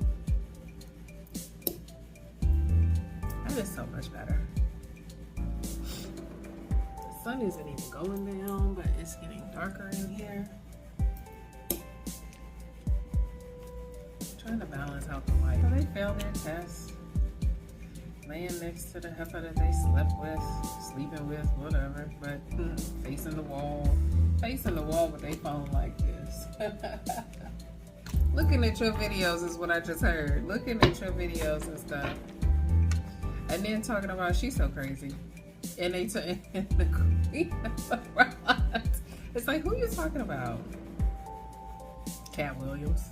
That is so much better. The sun isn't even going down, but it's getting darker in here. I'm trying to balance out the light. So they failed their test. Laying next to the heifer that they slept with, sleeping with, whatever, but facing the wall with their phone like this. Looking at your videos is what I just heard. Looking at your videos and stuff. And then talking about she's so crazy. And they took the queen of the world. It's like, who are you talking about? Cat Williams.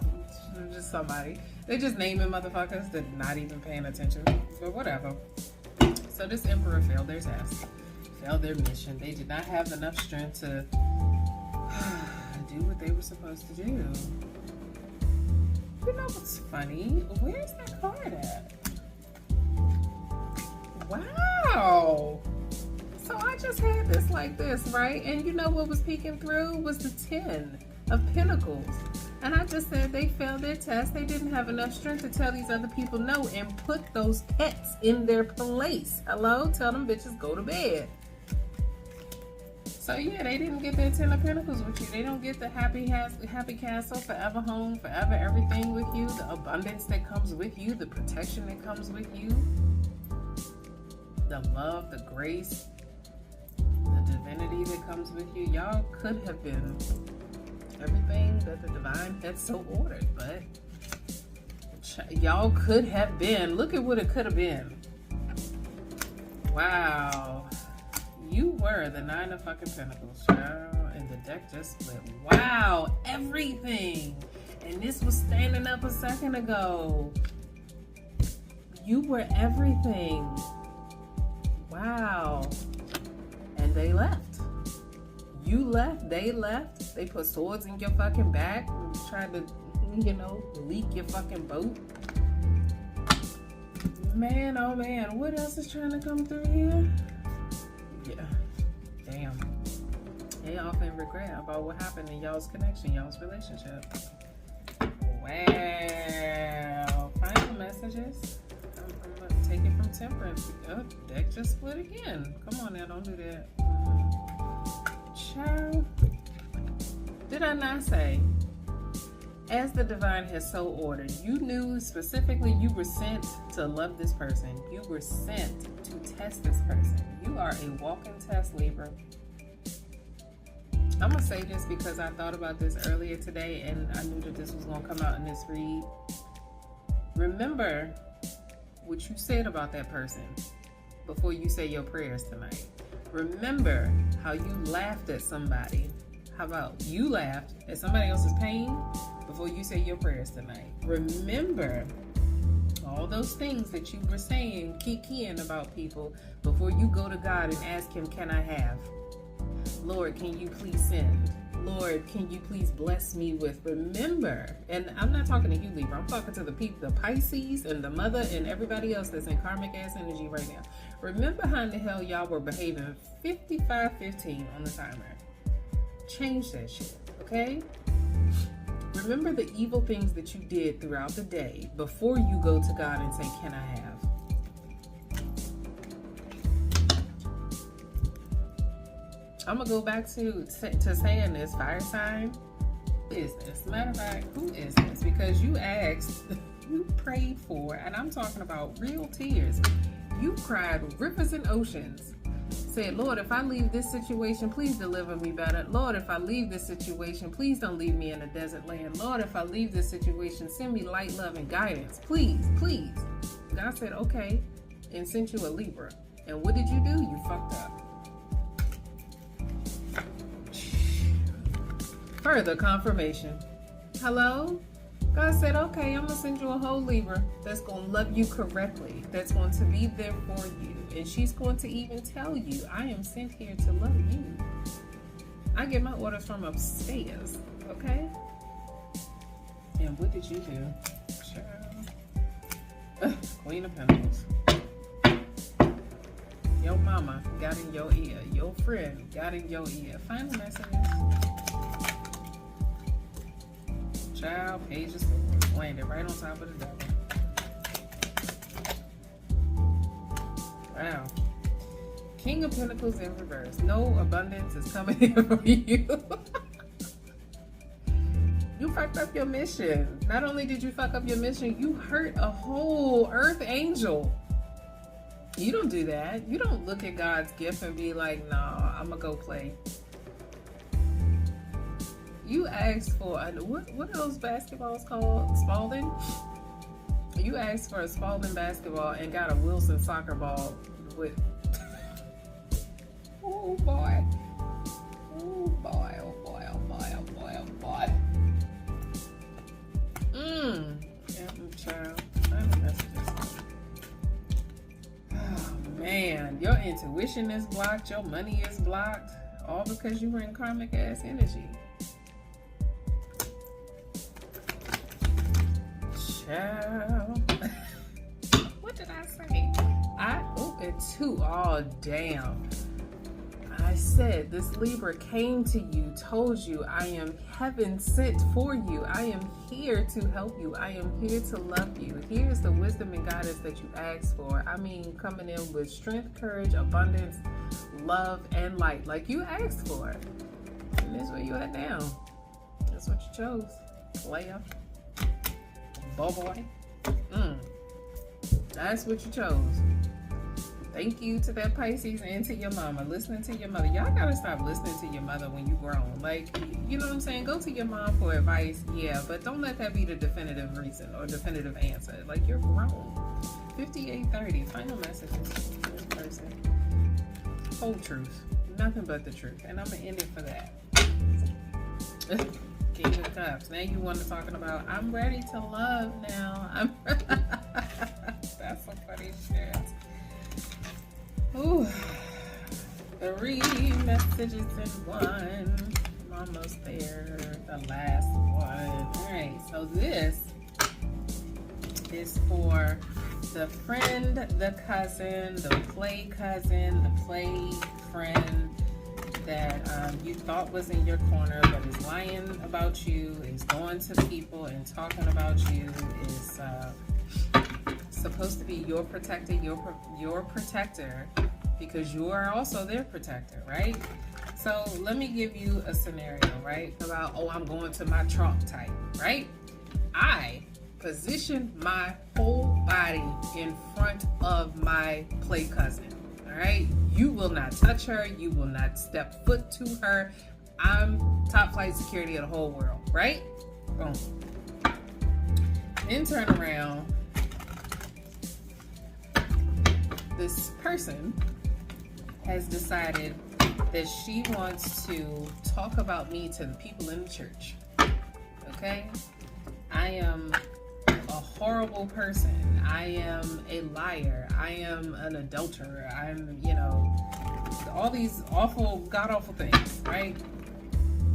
Just somebody. They just naming motherfuckers that not even paying attention. But whatever. So this Emperor failed their test. Failed their mission. They did not have enough strength to do what they were supposed to do. You know what's funny? Where's that card at? Wow. So I just had this like this, right? And you know what was peeking through was the 10 of Pentacles. And I just said they failed their test. They didn't have enough strength to tell these other people no and put those pets in their place. Hello? Tell them bitches go to bed. So yeah, they didn't get their 10 of Pentacles with you. They don't get the happy castle, forever home, forever everything with you, the abundance that comes with you, the protection that comes with you, the love, the grace, the divinity that comes with you. Y'all could have been everything that the divine had so ordered, but y'all could have been. Look at what it could have been. Wow. You were the 9 of fucking Pentacles, child, and the deck just split. Wow, everything. And this was standing up a second ago. You were everything. Wow. And they left. You left, they left. They put swords in your fucking back and tried to, you know, leak your fucking boat. Man, oh man, what else is trying to come through here? Yeah, damn. They often regret about what happened in y'all's connection, y'all's relationship. Wow. Final messages. I'm going to take it from Temperance. Oh, deck just split again. Come on now, don't do that. Child, did I not say, as the divine has so ordered, you knew specifically you were sent to love this person. You were sent to test this person. You are a walking test, Libra. I'm going to say this because I thought about this earlier today and I knew that this was going to come out in this read. Remember what you said about that person before you say your prayers tonight. Remember how you laughed at somebody. How about you laughed at somebody else's pain before you say your prayers tonight? Remember all those things that you were saying, kikiing about people before you go to God and ask him, can I have? Lord, can you please send? Lord, can you please bless me with? Remember, and I'm not talking to you, Libra. I'm talking to the people, the Pisces and the mother and everybody else that's in karmic ass energy right now. Remember how in the hell y'all were behaving 55-15 on the timer. Change that shit, okay? Remember the evil things that you did throughout the day before you go to God and say, can I have? I'm going to go back to saying this, fire sign. Who is this? Matter of fact, who is this? Because you asked, you prayed for, and I'm talking about real tears. You cried rivers and oceans. Said, Lord, if I leave this situation, please deliver me better. Lord, if I leave this situation, please don't leave me in a desert land. Lord, if I leave this situation, send me light, love, and guidance. Please, please. God said, okay, and sent you a Libra. And what did you do? You fucked up. Further confirmation. Hello? God said, okay, I'm going to send you a whole Libra that's going to love you correctly, that's going to be there for you. And she's going to even tell you, I am sent here to love you. I get my orders from upstairs, okay? And what did you do? Child. Queen of Pentacles. Your mama got in your ear. Your friend got in your ear. Final messages. Child, Page of Swords. Landed right on top of the devil. Wow. King of Pentacles in reverse. No abundance is coming in for you. You fucked up your mission. Not only did you fuck up your mission, you hurt a whole earth angel. You don't do that. You don't look at God's gift and be like, nah, I'm gonna go play. You asked for, what are those basketballs called? Spalding? You asked for a Spalding basketball and got a Wilson soccer ball with, oh boy. Oh boy, oh boy, oh boy, oh boy, oh boy. Child. Oh man, your intuition is blocked, your money is blocked, all because you were in karmic ass energy. Child. What did I say? And two. Oh, damn. I said this Libra came to you, told you, I am heaven sent for you. I am here to help you. I am here to love you. Here's the wisdom and guidance that you asked for. I mean, coming in with strength, courage, abundance, love, and light, like you asked for. And this is where you at now. That's what you chose. Player. Boy. That's what you chose. Thank you to that Pisces and to your mama. Listening to your mother. Y'all gotta stop listening to your mother when you grown. Like, you know what I'm saying? Go to your mom for advice, yeah, but don't let that be the definitive reason or definitive answer. Like, you're grown. 5830. Final messages for this person. Whole truth. Nothing but the truth. And I'm gonna end it for that. King of Cups. Now you want to talking about, I'm ready to love now. That's some funny shit. Ooh. 3 messages in one. I'm almost there. The last one. Alright, so this is for the friend, the cousin, the play cousin, the play friend that you thought was in your corner but is lying about you, is going to people and talking about you, is supposed to be your protector, your protector, because you are also their protector, right? So let me give you a scenario, right? About, oh, I'm going to my Trump type, right? I position my whole body in front of my play cousin, all right? You will not touch her. You will not step foot to her. I'm top flight security of the whole world, right? Boom. Then turn around. This person has decided that she wants to talk about me to the people in the church. Okay? I am a horrible person. I am a liar. I am an adulterer. I'm, all these awful, god-awful things, right?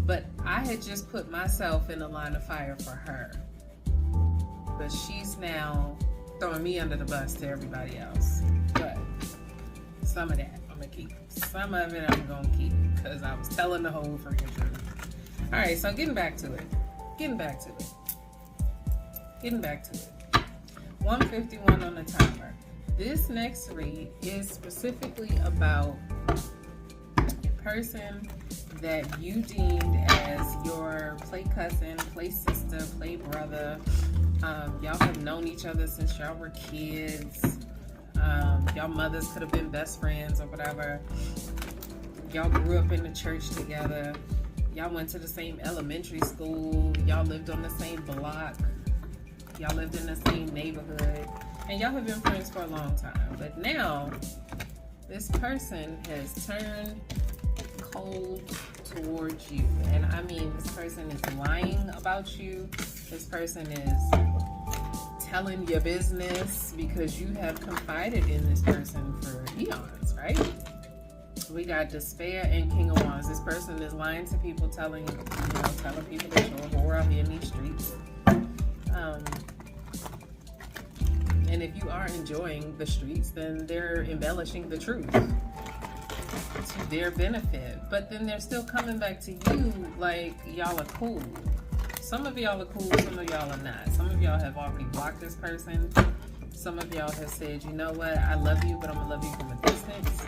But I had just put myself in the line of fire for her. But she's now throwing me under the bus to everybody else. But some of that I'm gonna keep. Some of it I'm gonna keep because I was telling the whole freaking truth. All right, so getting back to it. 151 on the timer. This next read is specifically about a person that you deemed as your play cousin, play sister, play brother. Y'all have known each other since y'all were kids. Y'all mothers could have been best friends or whatever. Y'all grew up in the church together. Y'all went to the same elementary school. Y'all lived on the same block. Y'all lived in the same neighborhood. And y'all have been friends for a long time. But now, this person has turned cold towards you. And I mean, this person is lying about you. This person is telling your business because you have confided in this person for eons, right? We got Despair and King of Wands. This person is lying to people, telling people that you're a whore out here in these streets. And if you are enjoying the streets, then they're embellishing the truth to their benefit. But then they're still coming back to you like y'all are cool. Some of y'all are cool, some of y'all are not. Some of y'all have already blocked this person. Some of y'all have said, you know what, I love you, but I'm gonna love you from a distance.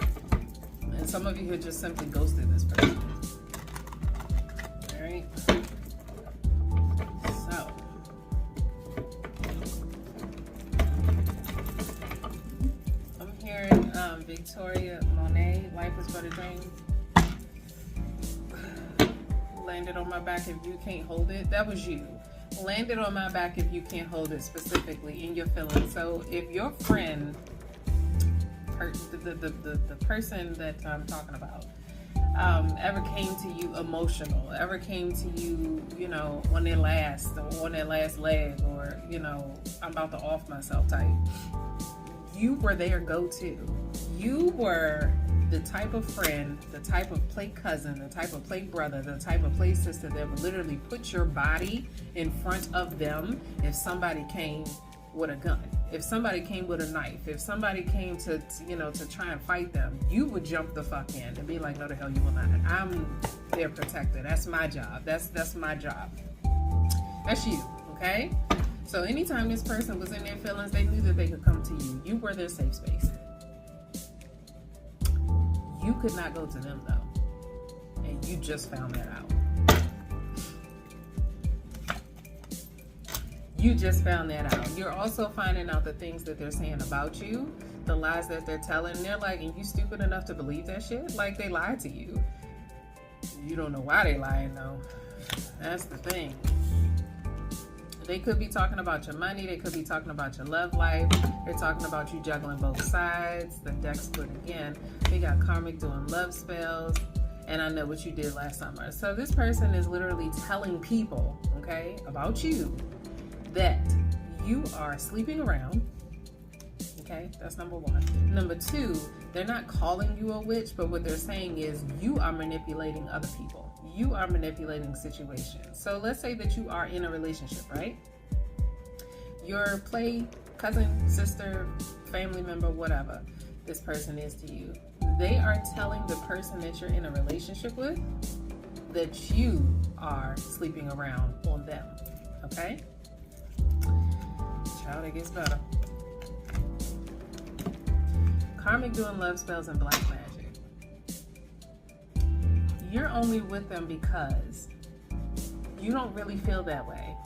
And some of you have just simply ghosted this person. All right. So, I'm hearing Victoria Monet, Life is But a Dream. Landed on my back if you can't hold it. That was you. Landed on my back if you can't hold it, specifically in your feelings. So if your friend, the person that I'm talking about, ever came to you emotional, ever came to you, on their last leg, or, I'm about to off myself type, you were their go-to. You were the type of friend, the type of play cousin, the type of play brother, the type of play sister that would literally put your body in front of them if somebody came with a gun, if somebody came with a knife, if somebody came to try and fight them, you would jump the fuck in and be like, no, the hell you will not. I'm their protector. That's my job. That's my job. That's you, okay? So anytime this person was in their feelings, they knew that they could come to you. You were their safe space. You could not go to them though, and you just found that out. You just found that out. You're also finding out the things that they're saying about you, the lies that they're telling. They're like, and you stupid enough to believe that shit? Like, they lied to you. You don't know why they lying though. That's the thing. They could be talking about your money. They could be talking about your love life. They're talking about you juggling both sides. The deck split again. We got karmic doing love spells. And I know what you did last summer. So this person is literally telling people, okay, about you, that you are sleeping around. Okay, that's number one. Number two, they're not calling you a witch, but what they're saying is you are manipulating other people. You are manipulating situations. So let's say that you are in a relationship, right? Your play cousin, sister, family member, whatever this person is to you. They are telling the person that you're in a relationship with that you are sleeping around on them. Okay? Child, it gets better. Karmic doing love spells and black magic. You're only with them because you don't really feel that way.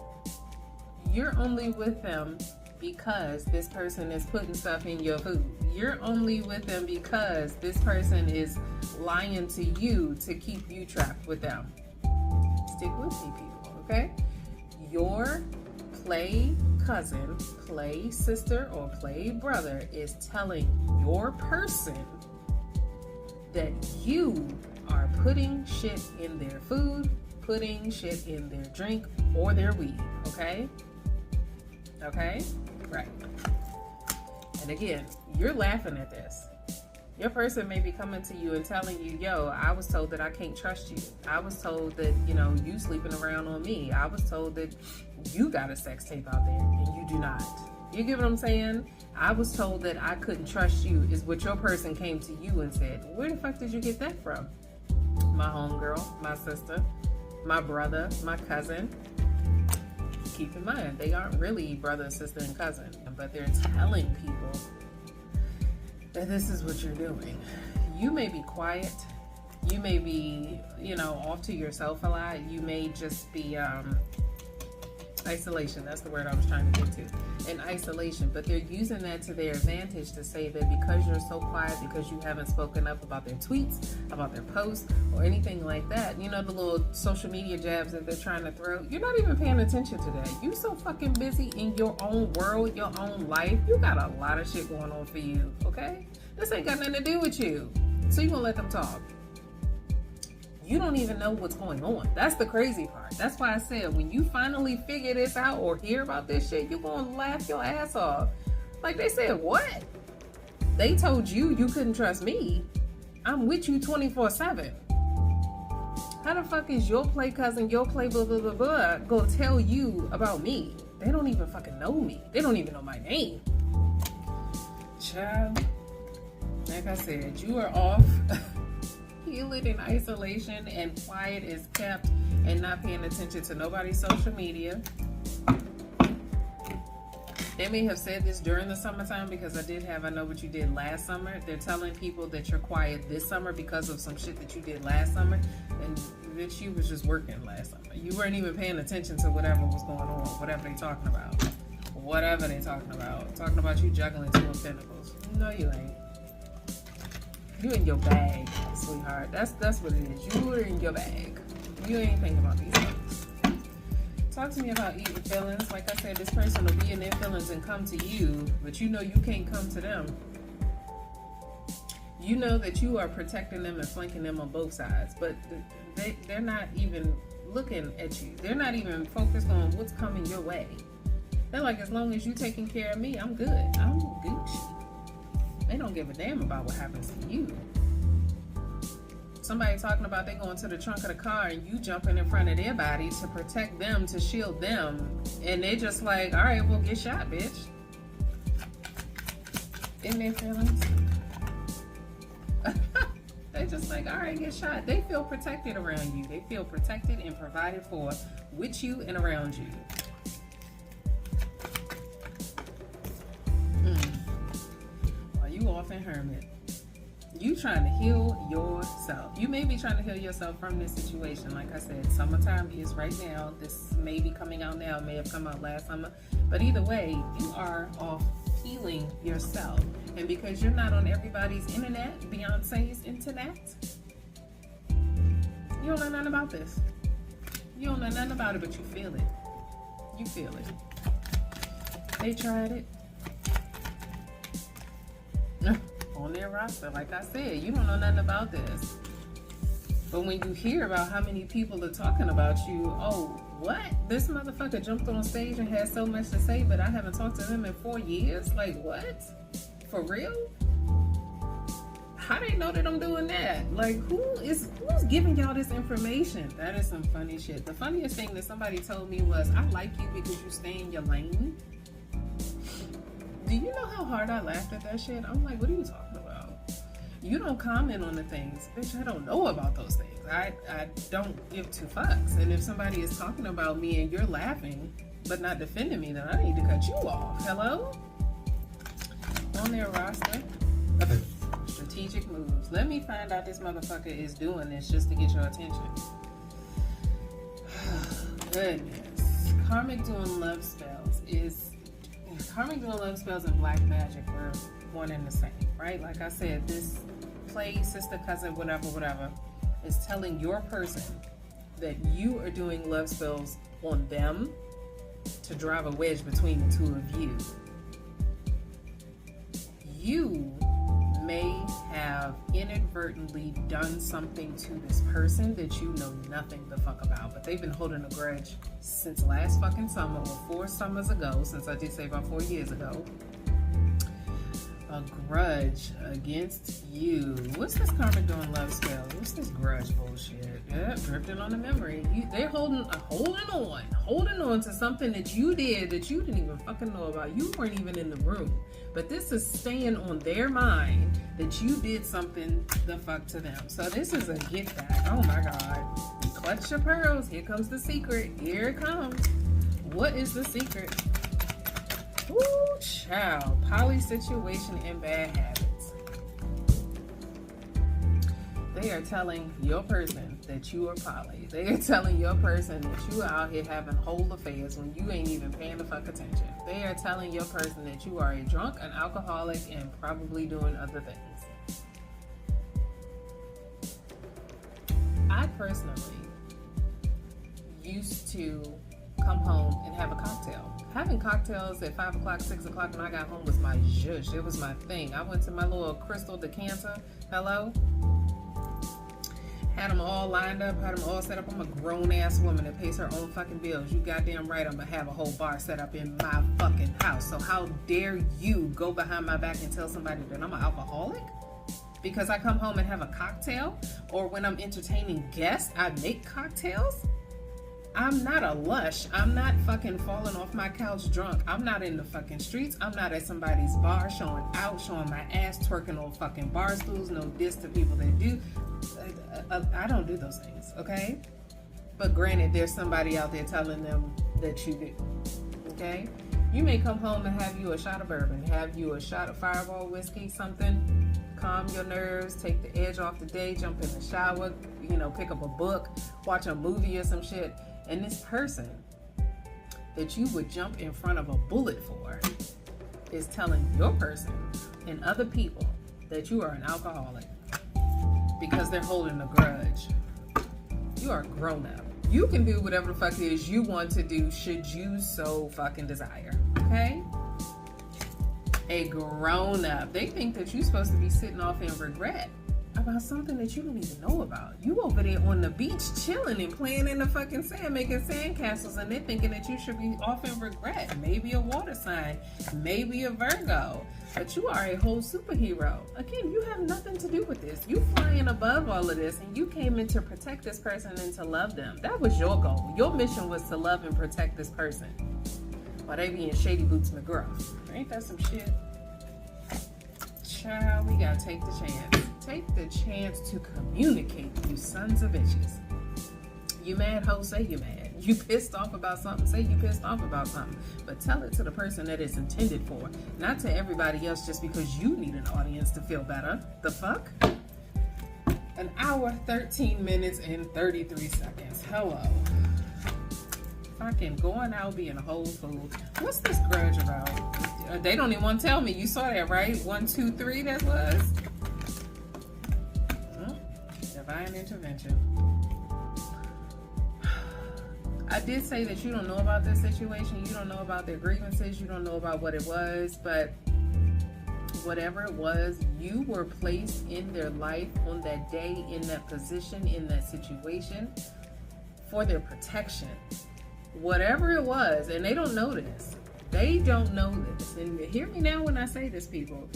You're only with them because this person is putting stuff in your food. You're only with them because this person is lying to you to keep you trapped with them. Stick with me, people, okay? Your play cousin, play sister, or play brother is telling your person that you are putting shit in their food, putting shit in their drink or their weed, okay? Okay? Right. And again, you're laughing at this. Your person may be coming to you and telling you, yo, I was told that I can't trust you. I was told that, you sleeping around on me. I was told that you got a sex tape out there and you do not. You get what I'm saying? I was told that I couldn't trust you is what your person came to you and said. Where the fuck did you get that from? My homegirl, my sister, my brother, my cousin. Keep in mind, they aren't really brother, sister, and cousin, but they're telling people that this is what you're doing. You may be quiet. You may be, off to yourself a lot. You may just be isolation. That's the word I was trying to get to. In isolation. But they're using that to their advantage to say that because you're so quiet, because you haven't spoken up about their tweets, about their posts, or anything like that, the little social media jabs that they're trying to throw, you're not even paying attention to that. You so fucking busy in your own world, your own life. You got a lot of shit going on for you, okay? This ain't got nothing to do with you. So you gonna let them talk. You don't even know what's going on. That's the crazy part. That's why I said, when you finally figure this out or hear about this shit, you're going to laugh your ass off. Like they said, what? They told you couldn't trust me. I'm with you 24/7. How the fuck is your play cousin, your play blah, blah, blah, blah, go tell you about me? They don't even fucking know me. They don't even know my name. Child, like I said, you are off. Healing in isolation, and quiet is kept, and not paying attention to nobody's social media. They may have said this during the summertime, because I know what you did last summer. They're telling people that you're quiet this summer because of some shit that you did last summer, and bitch, you was just working last summer. You weren't even paying attention to whatever was going on, whatever they talking about. Talking about you juggling 2 of Pentacles. No, you ain't. You in your bag, sweetheart. That's what it is. You are in your bag. You ain't thinking about these things. Talk to me about eating feelings. Like I said, this person will be in their feelings and come to you, but you can't come to them. You know that you are protecting them and flanking them on both sides, but they're not even looking at you. They're not even focused on what's coming your way. They're like, as long as you taking care of me, I'm good. I'm Gucci. They don't give a damn about what happens to you. Somebody talking about they going to the trunk of the car and you jumping in front of their body to protect them, to shield them. And they just like, all right, well, get shot, bitch. In their feelings. They just like, all right, get shot. They feel protected around you. They feel protected and provided for with you and around you. You off in hermit. You trying to heal yourself. You may be trying to heal yourself from this situation. Like I said, summertime is right now. This may be coming out now. It may have come out last summer. But either way, you are off healing yourself. And because you're not on everybody's internet, Beyonce's internet, you don't know nothing about this. You don't know nothing about it, but you feel it. You feel it. They tried it. On their roster, like I said, you don't know nothing about this. But when you hear about how many people are talking about you, oh, what? This motherfucker jumped on stage and had so much to say, but I haven't talked to him in 4 years? Like, what? For real? How they know that I'm doing that? Like, who's giving y'all this information? That is some funny shit. The funniest thing that somebody told me was, I like you because you stay in your lane. Do you know how hard I laughed at that shit? I'm like, what are you talking about? You don't comment on the things. Bitch, I don't know about those things. I don't give 2 fucks. And if somebody is talking about me and you're laughing, but not defending me, then I need to cut you off. Hello? On their roster. Strategic moves. Let me find out this motherfucker is doing this just to get your attention. Goodness. Karmic doing love spells and black magic were one and the same, right? Like I said, this play, sister, cousin, whatever, is telling your person that you are doing love spells on them to drive a wedge between the 2 of you. You may have inadvertently done something to this person that you know nothing the fuck about, but they've been holding a grudge since last fucking summer, or 4 summers ago, since I did say about 4 years ago. A grudge against you. What's this karmic doing love spell? What's this grudge bullshit? Yeah, drifting on the memory. They're holding on to something that you did that you didn't even fucking know about. You weren't even in the room. But this is staying on their mind that you did something the fuck to them. So this is a get back. Oh my God. Clutch your pearls. Here comes the secret. Here it comes. What is the secret? Woo, child. Poly situation and bad habits. They are telling your person that you are poly. They are telling your person that you are out here having whole affairs when you ain't even paying the fuck attention. They are telling your person that you are a drunk, an alcoholic, and probably doing other things. I personally used to come home and have a cocktail. Having cocktails at 5 o'clock, 6 o'clock when I got home was my zhuzh. It was my thing. I went to my little crystal decanter. Hello? Had them all lined up, had them all set up. I'm a grown-ass woman that pays her own fucking bills. You goddamn right I'm gonna have a whole bar set up in my fucking house. So how dare you go behind my back and tell somebody that I'm an alcoholic? Because I come home and have a cocktail? Or when I'm entertaining guests, I make cocktails? I'm not a lush. I'm not fucking falling off my couch drunk. I'm not in the fucking streets. I'm not at somebody's bar showing out, showing my ass, twerking on fucking bar stools. No diss to people that do. I don't do those things, okay? But granted, there's somebody out there telling them that you do, okay? You may come home and have you a shot of bourbon, have you a shot of Fireball whiskey, something, calm your nerves, take the edge off the day, jump in the shower, you know, pick up a book, watch a movie or some shit. And this person that you would jump in front of a bullet for is telling your person and other people that you are an alcoholic because they're holding a grudge. You are grown up. You can do whatever the fuck it is you want to do should you so fucking desire, okay? A grown up. They think that you're supposed to be sitting off in regret about something that you don't even know about. You over there on the beach chilling and playing in the fucking sand, making sandcastles, and they're thinking that you should be off in regret. Maybe a water sign, maybe a Virgo, but you are a whole superhero. Again, you have nothing to do with this. You flying above all of this, and you came in to protect this person and to love them. That was your goal. Your mission was to love and protect this person while they be in Shady Boots McGruff. Ain't that some shit? Child, we gotta take the chance. Take the chance to communicate, you sons of bitches. You mad, ho, say you mad. You pissed off about something, say you pissed off about something. But tell it to the person that it's intended for, not to everybody else just because you need an audience to feel better. The fuck? An hour, 13 minutes, and 33 seconds. Hello. Fucking going out being a whole fool. What's this grudge about? They don't even want to tell me. You saw that, right? 1, 2, 3, that was. Divine intervention. I did say that you don't know about this situation. You don't know about their grievances. You don't know about what it was. But whatever it was, you were placed in their life on that day, in that position, in that situation for their protection. Whatever it was, and they don't know this. They don't know this. And hear me now when I say this, people.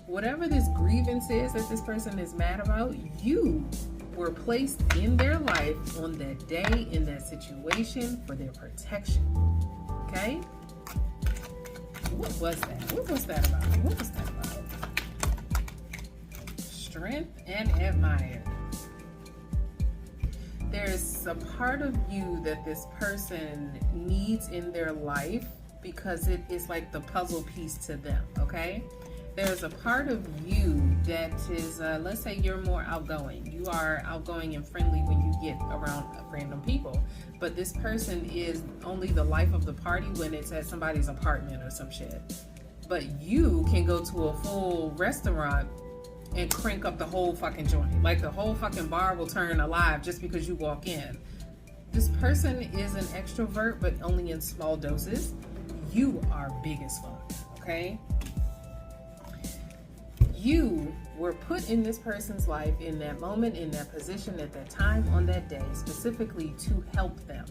Whatever this grievance is that this person is mad about, you were placed in their life on that day, in that situation, for their protection. Okay? What was that? What was that about? What was that about? Strength and admire. There's a part of you that this person needs in their life because it is like the puzzle piece to them, okay? There's a part of you that is, let's say you're more outgoing. You are outgoing and friendly when you get around random people. But this person is only the life of the party when it's at somebody's apartment or some shit. But you can go to a full restaurant and crank up the whole fucking joint. Like the whole fucking bar will turn alive just because you walk in. This person is an extrovert, but only in small doses. You are big as fuck, okay? You were put in this person's life in that moment, in that position, at that time, on that day, specifically to help them.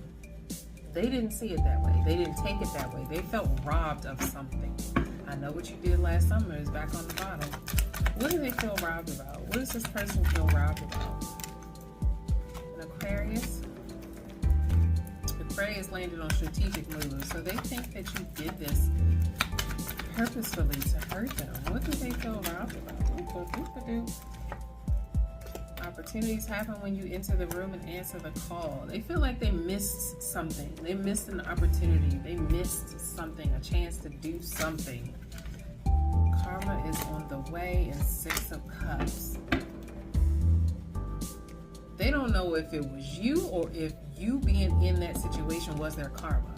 They didn't see it that way. They didn't take it that way. They felt robbed of something. I know what you did last summer is back on the bottom. What do they feel robbed about? What does this person feel robbed about? An Aquarius? Aquarius landed on strategic moves, so they think that you did this purposefully to hurt them. What do they feel robbed about? I Opportunities happen when you enter the room and answer the call. They feel like they missed something. They missed an opportunity. They missed something, a chance to do something. Karma is on the way in Six of Cups. They don't know if it was you or if you being in that situation was their karma.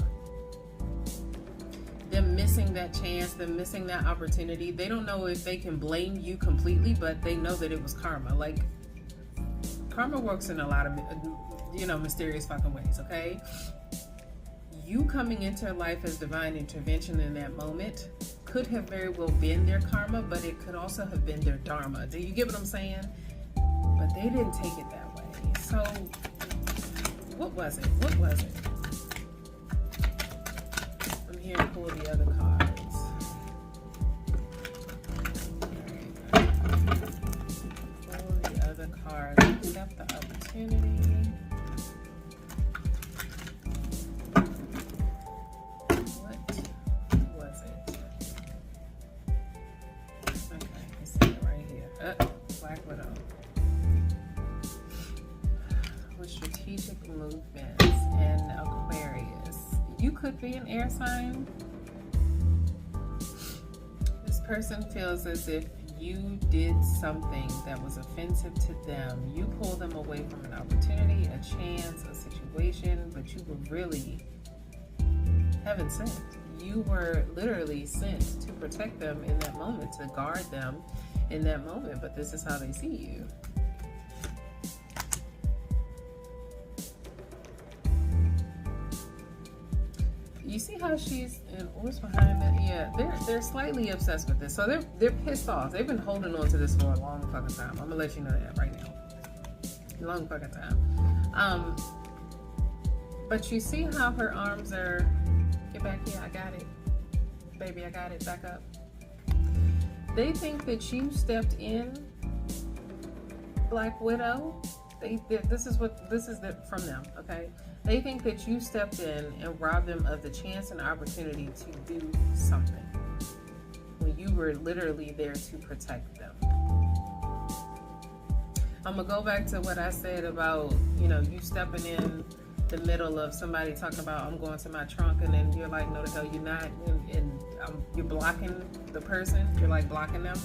Them missing that chance, them missing that opportunity. They don't know if they can blame you completely, but they know that it was karma. Like, karma works in a lot of, mysterious fucking ways, okay? You coming into life as divine intervention in that moment could have very well been their karma, but it could also have been their dharma. Do you get what I'm saying? But they didn't take it that way. So, what was it? What was it? I'm here to pull the other cards. Pull the other cards. Accept the opportunity. What was it? Okay, I see it right here. Black Widow. With strategic movements and Aquarius. You could be an air sign. This person feels as if you did something that was offensive to them. You pulled them away from an opportunity, a chance, a situation, but you were really heaven sent. You were literally sent to protect them in that moment, to guard them in that moment, but this is how they see you. You see how she's, and what's behind that? Yeah, they're slightly obsessed with this. So they're pissed off. They've been holding on to this for a long fucking time. I'm gonna let you know that right now. Long fucking time. But you see how her arms are, get back here, I got it. Baby, I got it, back up. They think that you stepped in, Black Widow. This is from them, okay? They think that you stepped in and robbed them of the chance and opportunity to do something when you were literally there to protect them. I'm gonna go back to what I said about, you stepping in the middle of somebody talking about, I'm going to my trunk, and then you're like, no the hell you're not, and you're blocking the person, you're like blocking them.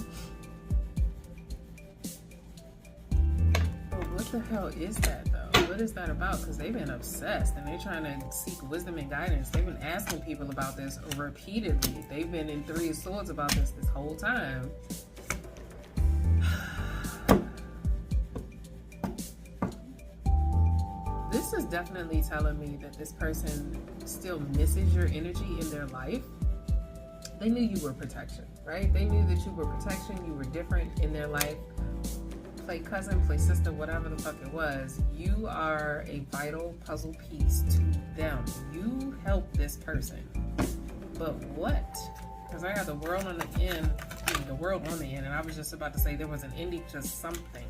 But what the hell is that though? What is that about? Because they've been obsessed and they're trying to seek wisdom and guidance. They've been asking people about this repeatedly. They've been in Three of Swords about this whole time. This is definitely telling me that this person still misses your energy in their life. They knew you were protection, right? They knew that you were protection, you were different in their life. Play cousin, play sister, whatever the fuck it was. You are a vital puzzle piece to them. You help this person. But what? Because I got the world on the end, and I was just about to say there was an ending to something.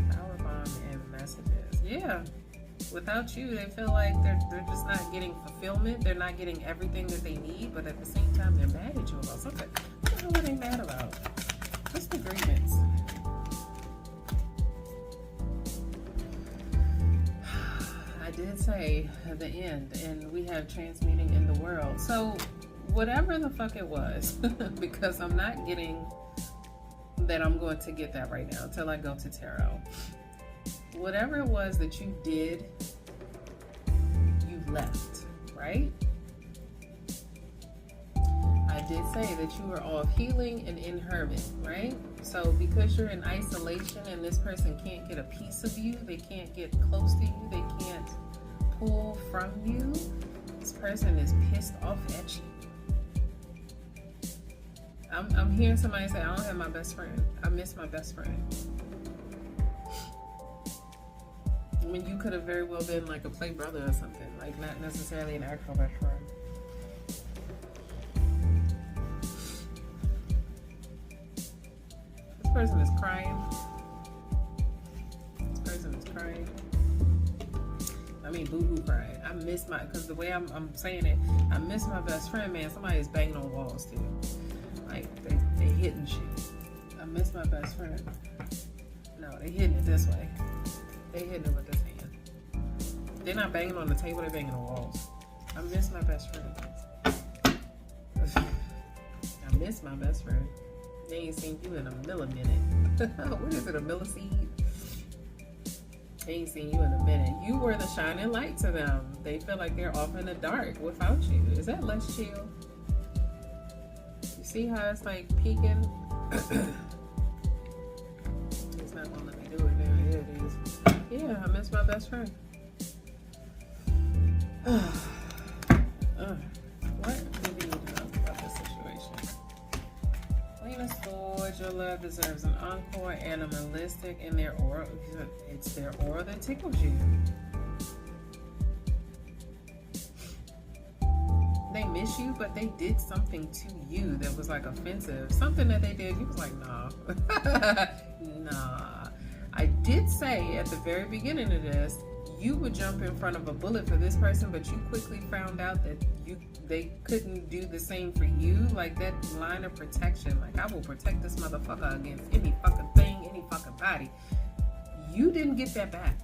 Powerbomb and messages. Yeah. Without you, they feel like they're just not getting fulfillment. They're not getting everything that they need, but at the same time, they're mad at you about something. What the hell are they mad about? What's the grievance? I did say the end, and we have transmuting in the world. So whatever the fuck it was, because I'm not getting that I'm going to get that right now until I go to tarot. Whatever it was that you did, you left, right? I did say that you were all healing and in hermit, right? So because you're in isolation and this person can't get a piece of you, they can't get close to you, they can't pull from you, this person is pissed off at you. I'm hearing somebody say, I don't have my best friend. I miss my best friend. I mean, you could have very well been like a play brother or something, like not necessarily an actual best friend. This person is crying. This person is crying. I mean, boo-hoo crying. I miss my, because the way I'm saying it, I miss my best friend, man. Somebody is banging on walls too. Like, they hitting shit. I miss my best friend. No, they hitting it this way. They hitting it with this hand. They're not banging on the table, they're banging on walls. I miss my best friend. I miss my best friend. They ain't seen you in a milliminute. What is it, a milliseed? They ain't seen you in a minute. You were the shining light to them. They feel like they're off in the dark without you. Is that less chill? You see how it's like peaking? It's not gonna let me do it now. Here it is. Yeah, I miss my best friend. What do we need to know about this situation? Queen of Swords, your love deserves an encore, animalistic in their aura. It's their aura that tickles you. They miss you, but they did something to you that was like offensive. Something that they did, you was like, nah. Nah. I did say at the very beginning of this, you would jump in front of a bullet for this person, but you quickly found out that they couldn't do the same for you. Like that line of protection. Like, I will protect this motherfucker against any fucking thing, any fucking body. You didn't get that back.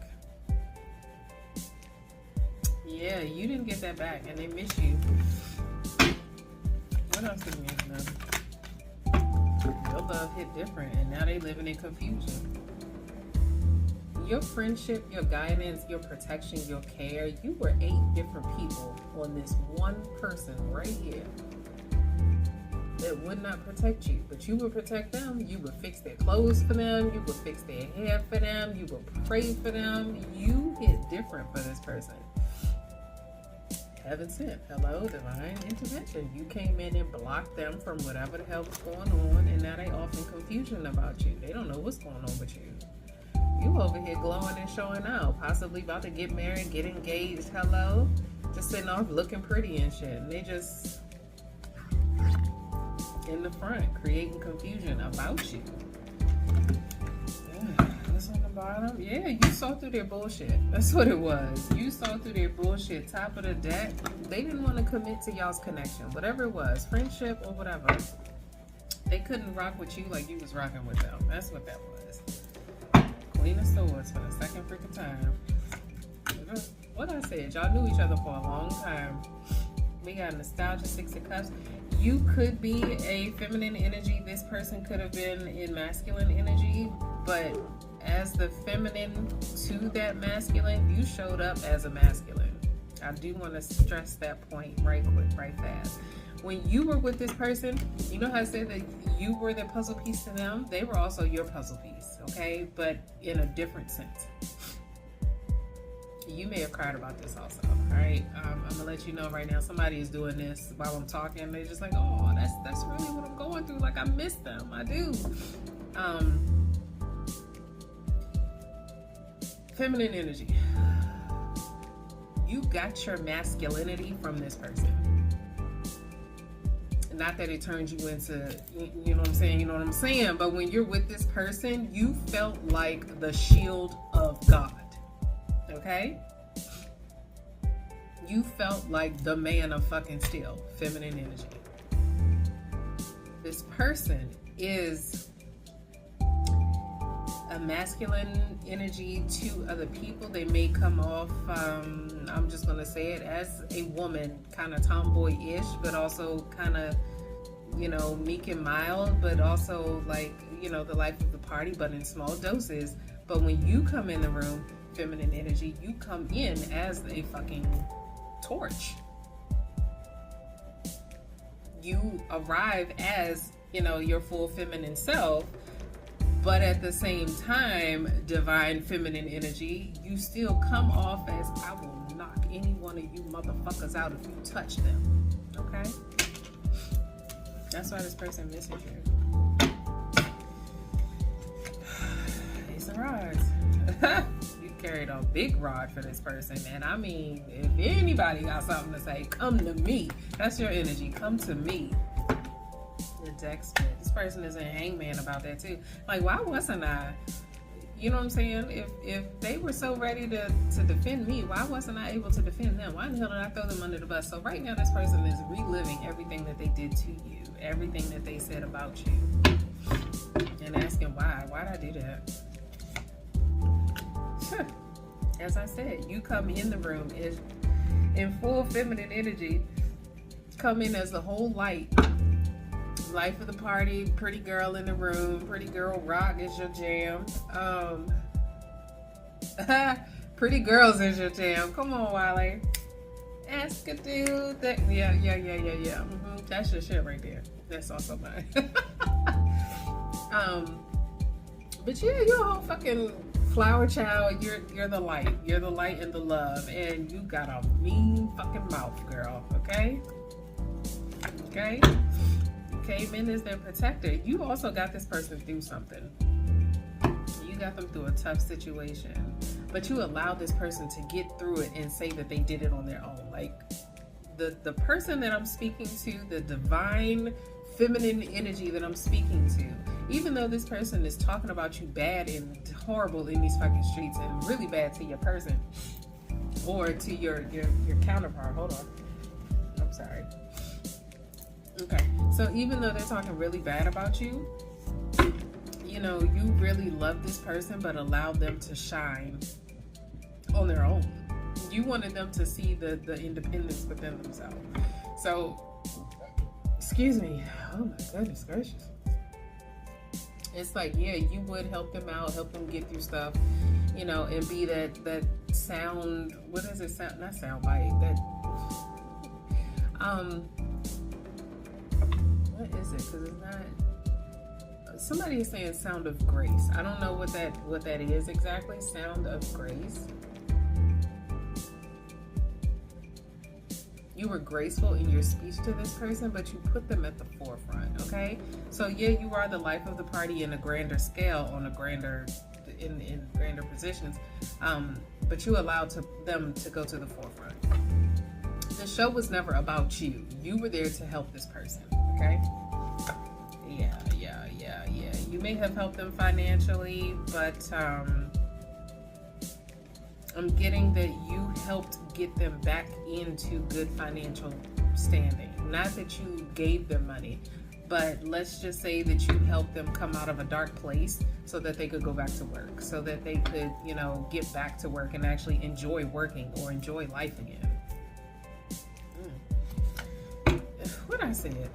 Yeah, you didn't get that back, and they miss you. What else did we know? Your love hit different, and now they living in confusion. Your friendship, your guidance, your protection, your care, you were 8 different people on this one person right here that would not protect you, but you would protect them. You would fix their clothes for them. You would fix their hair for them. You would pray for them. You hit different for this person. Heaven sent. Hello, divine intervention. You came in and blocked them from whatever the hell was going on, and now they off in confusion about you. They don't know what's going on with you. You over here glowing and showing out, possibly about to get married, get engaged. Hello, just sitting off looking pretty and shit. And they just in the front creating confusion about you. This on the bottom. Yeah, you saw through their bullshit. That's what it was. You saw through their bullshit. Top of the deck. They didn't want to commit to y'all's connection, whatever it was, friendship or whatever. They couldn't rock with you like you was rocking with them. That's what that was. Queen of Swords for the second freaking time. What I said, y'all knew each other for a long time. We got nostalgia, 6 of Cups. You could be a feminine energy. This person could have been in masculine energy, but as the feminine to that masculine, you showed up as a masculine. I do want to stress that point right quick, right fast. When you were with this person, you know how I said that you were the puzzle piece to them? They were also your puzzle piece, okay? But in a different sense. You may have cried about this also, all right? I'm going to let you know right now, somebody is doing this while I'm talking. They're just like, oh, that's really what I'm going through. Like, I miss them. I do. Feminine energy. You got your masculinity from this person. Not that it turns you into, you know what I'm saying? You know what I'm saying? But when you're with this person, you felt like the shield of God. Okay? You felt like the man of fucking steel. Feminine energy. This person is a masculine energy to other people. They may come off, I'm just going to say it, as a woman, kind of tomboy-ish, but also kind of, you know, meek and mild, but also like, you know, the life of the party, but in small doses. But when you come in the room, feminine energy, you come in as a fucking torch. You arrive as, you know, your full feminine self. But at the same time, divine feminine energy, you still come off as, I will knock any one of you motherfuckers out if you touch them. Okay? That's why this person misses you. Ace of Rods. You carried a big rod for this person, man. I mean, if anybody got something to say, come to me. That's your energy. Come to me. The deck split. This person is a hangman about that too. Like, why wasn't I? You know what I'm saying? If they were so ready to defend me, why wasn't I able to defend them? Why the hell did I throw them under the bus? So right now, this person is reliving everything that they did to you, everything that they said about you. and asking why. Why'd I do that? As I said, you come in the room in full feminine energy. Come in as the whole life of the party, pretty girl in the room, pretty girl rock is your jam. Pretty girls is your jam. Come on, Wale. Ask a dude that. Yeah. That's your shit right there. That's also mine. But yeah, you're a whole fucking flower child. You're the light. You're the light and the love, and you got a mean fucking mouth, girl. Okay. You came in as their protector. You also got this person through something. You got them through a tough situation, but you allowed this person to get through it and say that they did it on their own. Like the person that I'm speaking to, the divine feminine energy that I'm speaking to, even though this person is talking about you bad and horrible in these fucking streets and really bad to your person or to your counterpart. Hold on. I'm sorry. Okay. So even though they're talking really bad about you, you know, you really love this person, but allowed them to shine on their own. You wanted them to see the independence within themselves. So, excuse me. Oh my goodness gracious. It's like, yeah, you would help them out, help them get through stuff, you know, and be that sound. What is it? Sound? Not sound bite. That. What is it? Because it's not. Somebody is saying sound of grace. I don't know what that is exactly. Sound of grace. You were graceful in your speech to this person, but you put them at the forefront. Okay, so yeah, you are the life of the party in a grander scale, on a grander in grander positions, but you allowed them to go to the forefront. The show was never about you. You were there to help this person. Okay. Yeah. You may have helped them financially, but I'm getting that you helped get them back into good financial standing. Not that you gave them money, but let's just say that you helped them come out of a dark place so that they could go back to work, so that they could, you know, get back to work and actually enjoy working or enjoy life again. What I said.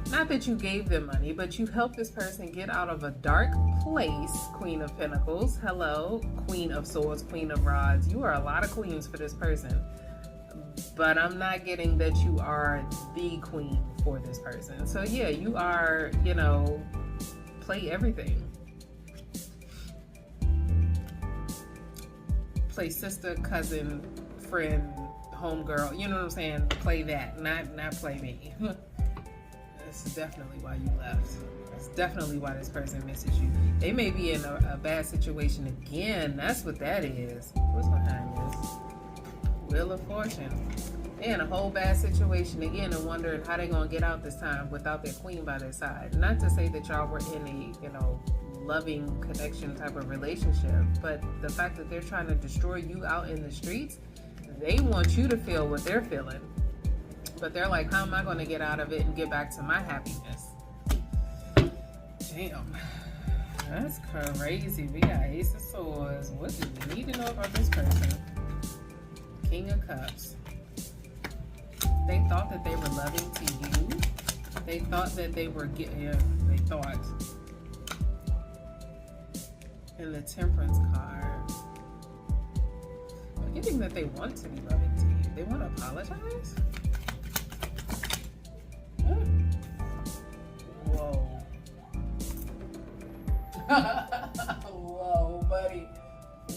Not that you gave them money, but you helped this person get out of a dark place. Queen of Pentacles. Hello. Queen of Swords. Queen of Rods. You are a lot of queens for this person. But I'm not getting that you are the queen for this person. So yeah, you are, you know, play everything. Play sister, cousin, friend, homegirl. You know what I'm saying? Play that. Not play me. This is definitely why you left. That's definitely why this person misses you. They may be in a bad situation again. That's what that is. What's behind this? Wheel of Fortune. They're in a whole bad situation again and wondering how they're going to get out this time without their queen by their side. Not to say that y'all were in a, you know, loving connection type of relationship, but the fact that they're trying to destroy you out in the streets, they want you to feel what they're feeling. But they're like, how am I going to get out of it and get back to my happiness? Damn. That's crazy. We got Ace of Swords. What do we need to know about this person? King of Cups. They thought that they were loving to you. They thought that they were they thought. And the Temperance card. I'm getting that they want to be loving to you. They want to apologize? Whoa.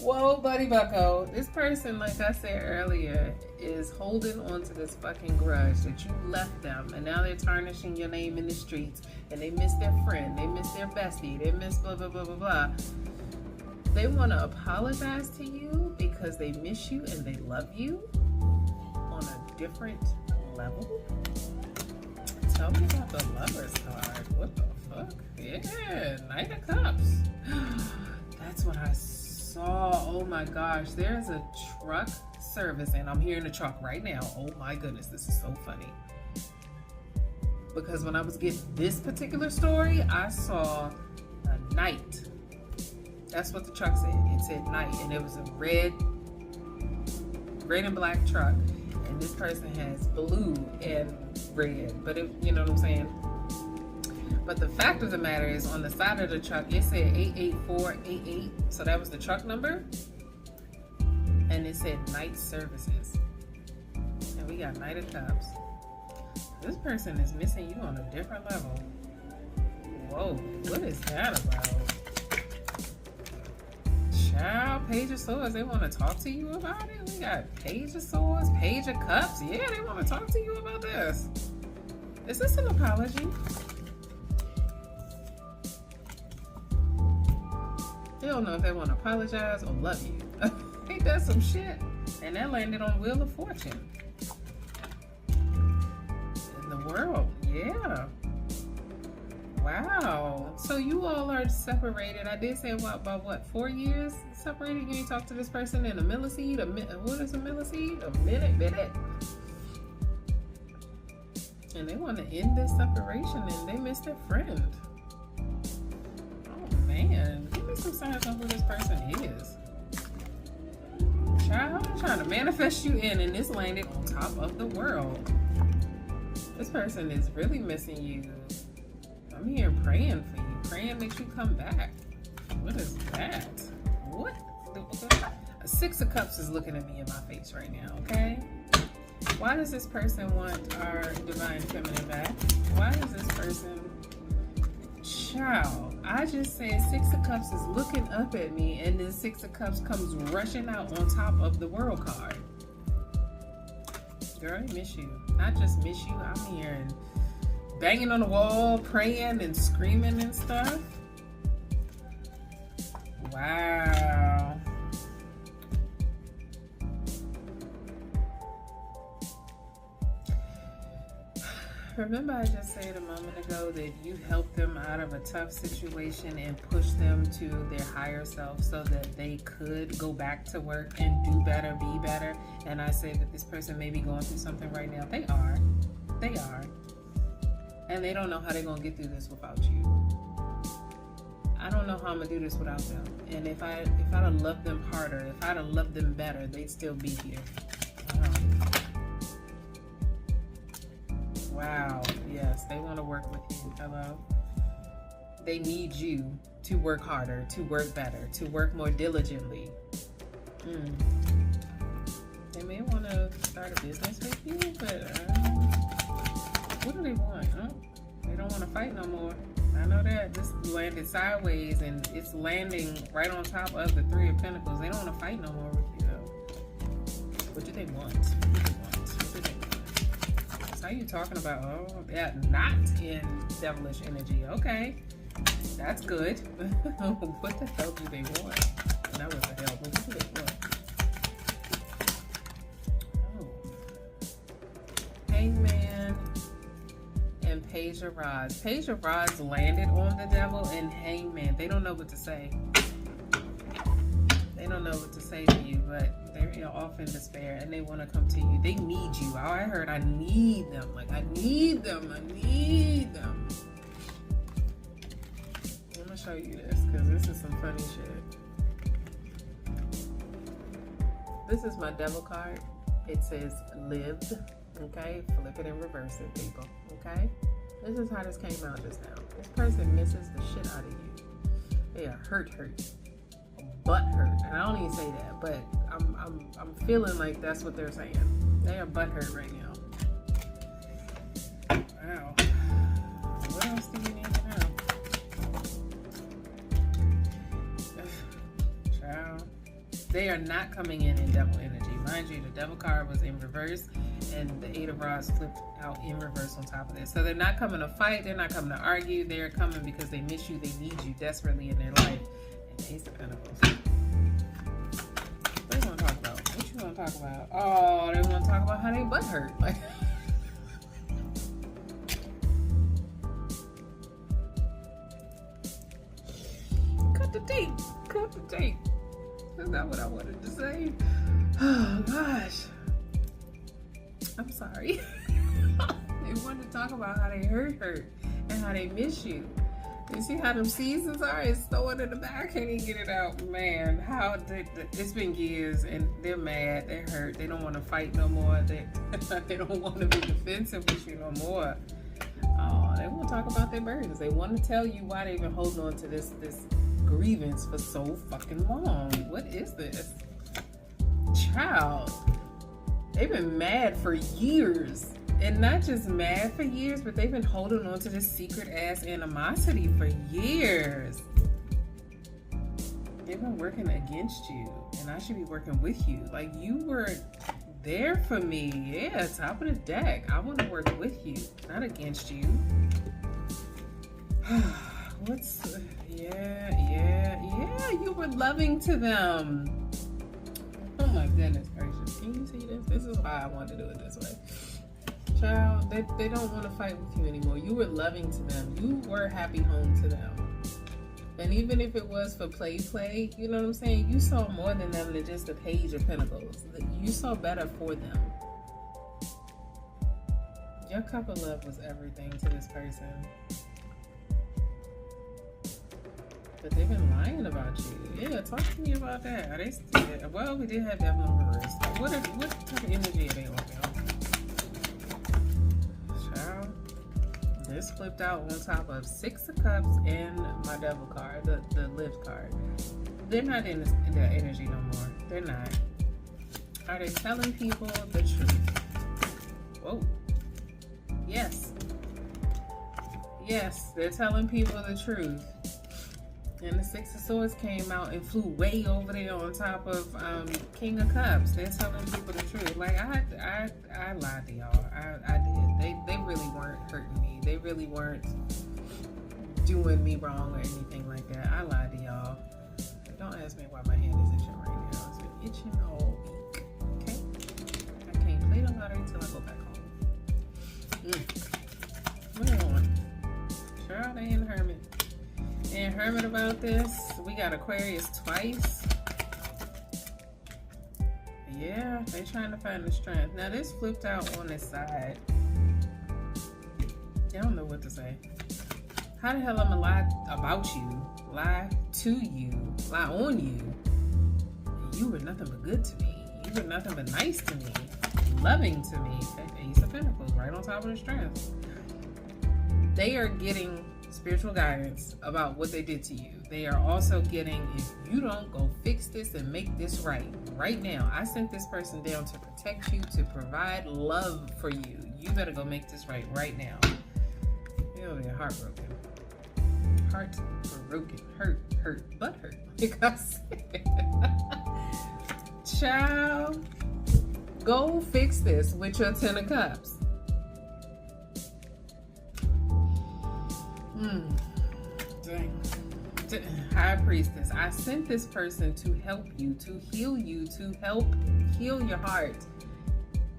Whoa, buddy bucko. This person, like I said earlier, is holding on to this fucking grudge that you left them, and now they're tarnishing your name in the streets, and they miss their friend, they miss their bestie, they miss blah, blah, blah, blah, blah. They want to apologize to you because they miss you and they love you on a different level. Tell me about the Lover's card. What the fuck? Yeah, Knight of Cups. That's what I saw. Oh my gosh. There's a truck service, and I'm hearing the truck right now. Oh my goodness. This is so funny. because when I was getting this particular story, I saw a knight. That's what the truck said. It said knight, and it was a red and black truck, and this person has blue and red, but it, you know what I'm saying? But the fact of the matter is, on the side of the truck, it said 88488, so that was the truck number, and it said Night Services, and we got Knight of Cups. This person is missing you on a different level. Whoa, what is that about? Child, Page of Swords, they want to talk to you about it? We got Page of Swords, Page of Cups. Yeah, they want to talk to you about this. Is this an apology? They don't know if they want to apologize or love you. Ain't that some shit? And that landed on Wheel of Fortune. In the world, yeah. Wow. So you all are separated. I did say about what, 4 years separated? You ain't talked to this person in a milliseed? What is a milliseed? A minute. And they want to end this separation and they miss their friend. Oh man. Give me some signs on who this person is. Child, I'm trying to manifest you in, and this landed on top of the world. This person is really missing you. I'm here praying for you. Praying that you come back. What is that? What? A Six of Cups is looking at me in my face right now, okay? Why does this person want our divine feminine back? Why does this person... Child, I just said Six of Cups is looking up at me, and then Six of Cups comes rushing out on top of the World card. Girl, I miss you. Not just miss you, I'm here and banging on the wall, praying and screaming and stuff. Wow. Remember I just said a moment ago that you helped them out of a tough situation and pushed them to their higher self so that they could go back to work and do better, be better. And I said that this person may be going through something right now. They are. And they don't know how they're going to get through this without you. I don't know how I'm going to do this without them. And if I'd have loved them harder, if I'd have loved them better, they'd still be here. Wow. Yes, they want to work with you. Hello? They need you to work harder, to work better, to work more diligently. They may want to start a business with you, but what do they want? They don't want to fight no more. I know that. This landed sideways, and it's landing right on top of the Three of Pentacles. They don't want to fight no more with you, though. What do they want? How you talking about? Oh, yeah, not in devilish energy. Okay, that's good. What the hell do they want? That was the hell. What do they want? Oh, Hangman and Page of Rods. Page of Rods landed on the Devil and Hangman. They don't know what to say. They don't know what to say to you, but they're off in despair and they want to come to you. They need you. Oh, I heard I need them. Like, I need them. I'm going to show you this because this is some funny shit. This is my Devil card. It says lived. Okay? Flip it and reverse it, people. Okay? This is how this came out just now. This person misses the shit out of you. They are hurt. Butt hurt, and I don't even say that, but I'm feeling like that's what they're saying. They are butt hurt right now. Wow. What else do you need to know? Child. They are not coming in devil energy. Mind you, the Devil card was in reverse, and the Eight of Rods flipped out in reverse on top of this. So they're not coming to fight. They're not coming to argue. They're coming because they miss you. They need you desperately in their life. Ace of Pentacles. What do you want to talk about? What you want to talk about? Oh, they want to talk about how they butt hurt. Like, cut the tape. That's not what I wanted to say. Oh gosh, I'm sorry. They They want to talk about how they hurt and how they miss you. You see how them seasons are? It's throwing in the back. I can't even get it out, man. It's been years, and they're mad. They're hurt. They don't want to fight no more. They don't want to be defensive with you no more. Oh, they want to talk about their burdens. They want to tell you why they've been holding on to this grievance for so fucking long. What is this, child? They've been mad for years. And not just mad for years, but they've been holding on to this secret ass animosity for years. They've been working against you, and I should be working with you. Like, you were there for me. Yeah, top of the deck. I want to work with you, not against you. Yeah, you were loving to them. Oh my goodness gracious. Can you see this? This is why I wanted to do it this way. Child, they don't want to fight with you anymore. You were loving to them. You were happy home to them. And even if it was for play, you know what I'm saying? You saw more than them than just a page of pentacles. You saw better for them. Your cup of love was everything to this person. But they've been lying about you. Yeah, talk to me about that. Are they still? Well, we did have Devil in reverse. What type of energy are they on, y'all? This flipped out on top of Six of Cups and my Devil card, the Live card. They're not in the energy no more. They're not. Are they telling people the truth? Whoa. Yes. Yes, they're telling people the truth. And the Six of Swords came out and flew way over there on top of King of Cups. They're telling people the truth. Like, I lied to y'all. I did. They really weren't hurting me. They really weren't doing me wrong or anything like that. I lied to y'all. Don't ask me why my hand is itching right now. It's been itching all week. Okay? I can't play the lottery till I go back home. What are you on? Sure, they in Hermit. And Hermit about this. We got Aquarius twice. Yeah, they trying to find the strength. Now this flipped out on this side. I don't know what to say. How the hell am I lie about you, lie to you, lie on you? You were nothing but good to me. You were nothing but nice to me, loving to me. Ace of Pentacles right on top of the strength. They are getting spiritual guidance about what they did to you. They are also getting, if you don't go fix this and make this right now. I sent this person down to protect you, to provide love for you. You better go make this right now. You'll be heartbroken. Heartbroken. Hurt, but hurt. Because, child, go fix this with your Ten of Cups. Dang. High Priestess, I sent this person to help you, to help heal your heart.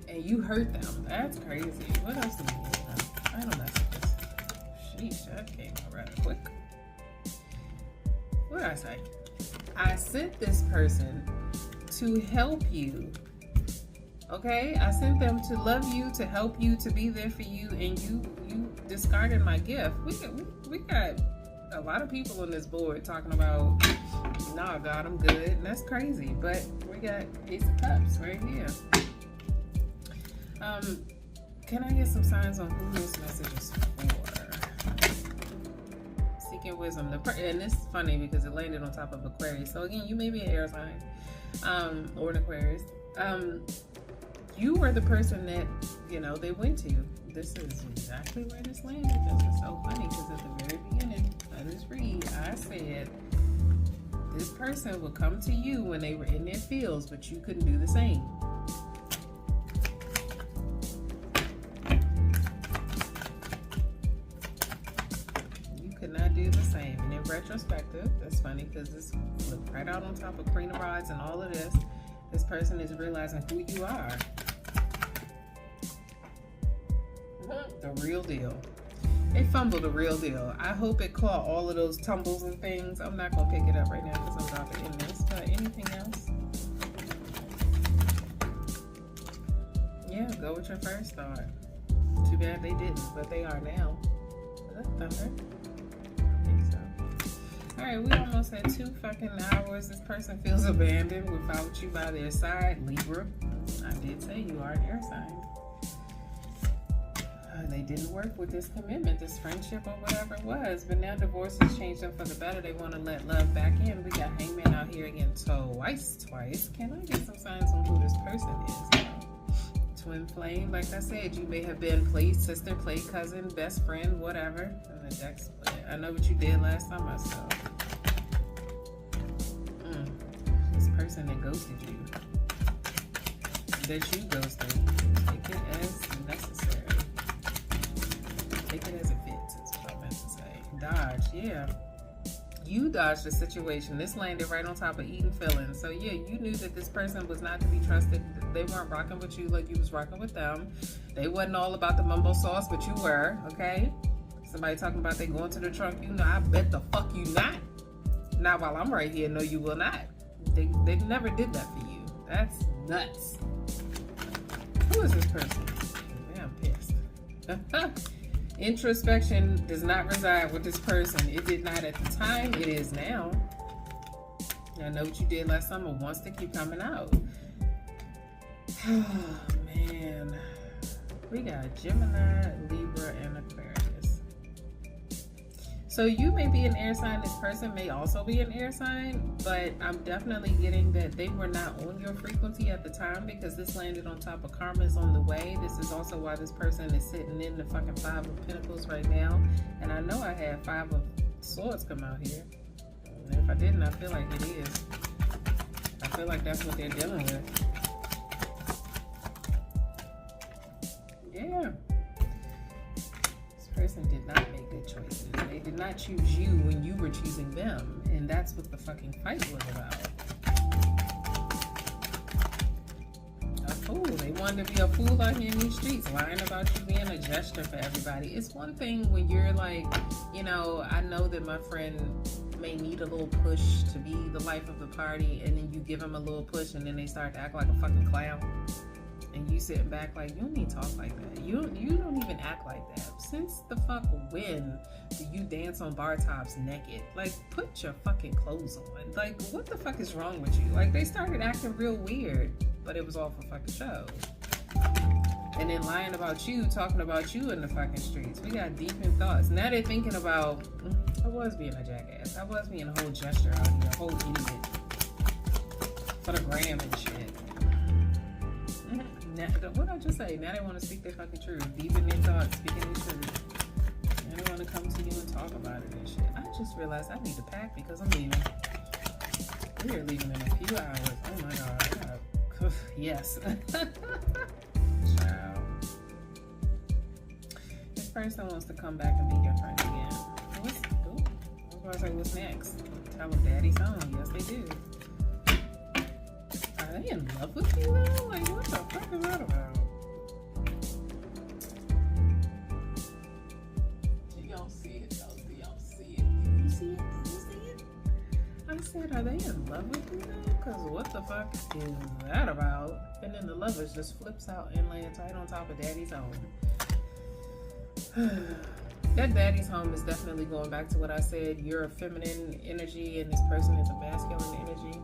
And you hurt them. That's crazy. What else do we need? I don't mess with this. Sheesh, that came out rather quick. What did I say? I sent this person to help you. Okay? I sent them to love you, to help you, to be there for you, and you discarded my gift. We got a lot of people on this board talking about, nah, God, I'm good. And that's crazy. But we got Ace of Cups right here. Can I get some signs on who this message is for? Seeking wisdom. And this is funny because it landed on top of Aquarius. So again, you may be an air sign or an Aquarius. You were the person that, they went to. This is exactly where this landed. This is so funny because at the very beginning of this read, I said this person would come to you when they were in their fields, but you couldn't do the same. You could not do the same. And in retrospective, that's funny because this looked right out on top of Queen of Rods and all of this. This person is realizing who you are. The real deal. They fumbled the real deal. I hope it caught all of those tumbles and things. I'm not going to pick it up right now because I'm about to end this. But anything else? Yeah, go with your first thought. Too bad they didn't, but they are now. Is that thunder? I think so. Alright, we almost had 2 fucking hours. This person feels abandoned without you by their side. Libra. I did say you are an air sign. They didn't work with this commitment, this friendship, or whatever it was. But now divorce has changed them for the better. They want to let love back in. We got Hangman out here again twice. Can I get some signs on who this person is? Twin flame, like I said, you may have been play sister, play cousin, best friend, whatever. And the deck's I know what you did last time I saw. This person that ghosted you. That you ghosted. Take it as necessary. Take it as it fits, is what I meant to say. Dodge, yeah. You dodged the situation. This landed right on top of eating feelings. So yeah, you knew that this person was not to be trusted. They weren't rocking with you like you was rocking with them. They wasn't all about the mumbo sauce, but you were, okay? Somebody talking about they going to the trunk. You know, I bet the fuck you not. Not while I'm right here. No, you will not. They never did that for you. That's nuts. Who is this person? Man, I'm pissed. Introspection does not reside with this person. It did not at the time. It is now. I know what you did last summer wants to keep coming out. Oh, man. We got Gemini, Libra, and Aquarius. So you may be an air sign. This person may also be an air sign, but I'm definitely getting that they were not on your frequency at the time because this landed on top of karma's on the way. This is also why this person is sitting in the fucking 5 of Pentacles right now. And I know I had 5 of Swords come out here. And if I didn't, I feel like it is. I feel like that's what they're dealing with. Yeah. Person did not make good choices. They did not choose you when you were choosing them, and that's what the fucking fight was about. A fool. They wanted to be a fool out here in these streets, lying about you being a gesture for everybody. It's one thing when you're like, you know, I know that my friend may need a little push to be the life of the party, and then you give them a little push, and then they start to act like a fucking clown. And you sitting back like, you don't need to talk like that. You don't even act like that. Since the fuck when do you dance on bar tops naked? Like, put your fucking clothes on. Like, what the fuck is wrong with you? Like, they started acting real weird, but it was all for fucking show. And then lying about you, talking about you in the fucking streets. We got deep in thoughts. Now they're thinking about, I was being a jackass. I was being a whole gesture out here, a whole idiot. For the gram and shit. Now, what did I just say? Now they want to speak their fucking truth. Deep in their thoughts, speaking their truth. Now they want to come to you and talk about it and shit. I just realized I need to pack because I'm leaving. We are leaving in a few hours. Oh my god. Yes. Child. This person wants to come back and be your friend again. I was about to say, what's next? Tell them daddy's home. Yes, they do. Are they in love with you though? Like, what the fuck is that about? You don't see it though. You don't see it. Did you see it? Did you see it? I said, are they in love with you though? Because what the fuck is that about? And then the lovers just flips out and lands right on top of daddy's home. That daddy's home is definitely going back to what I said. You're a feminine energy and this person is a masculine energy.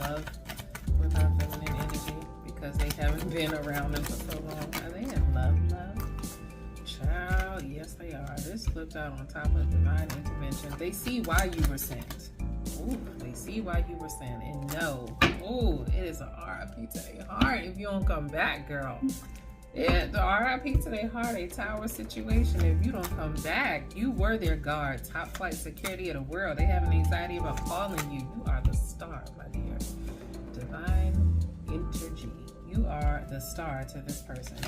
Love with our feminine energy because they haven't been around them for so long. Are they in love? Child, yes they are. This flipped out on top of divine intervention. They see why you were sent. Ooh, they see why you were sent. And no, ooh, it is a RIP to their heart if you don't come back, girl. Yeah, the RIP to their heart, a tower situation. If you don't come back, you were their guard, top flight security of the world. They have an anxiety about calling you. You are the star, my dear. Divine energy. You are the star to this person.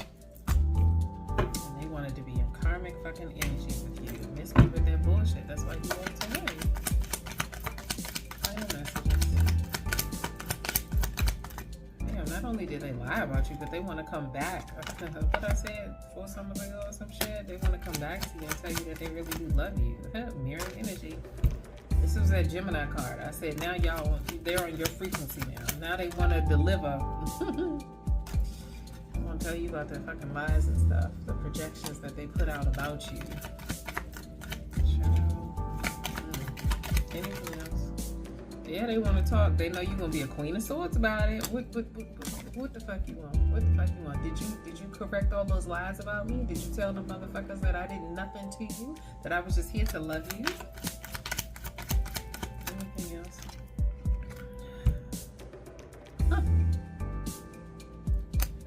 And they wanted to be in karmic fucking energy with you. Miss me with their bullshit. That's why you walked away. Final messages. Damn, not only did they lie about you, but they want to come back. What I said 4 summers ago or some shit, they want to come back to you and tell you that they really do love you. Mirror energy. This was that Gemini card. I said, now y'all, they're on your frequency now. Now they want to deliver. I want to tell you about their fucking lies and stuff. The projections that they put out about you. Anything else? Yeah, they want to talk. They know you're going to be a queen of swords about it. What the fuck you want? What the fuck you want? Did you correct all those lies about me? Did you tell them motherfuckers that I did nothing to you? That I was just here to love you? Anything else? Huh.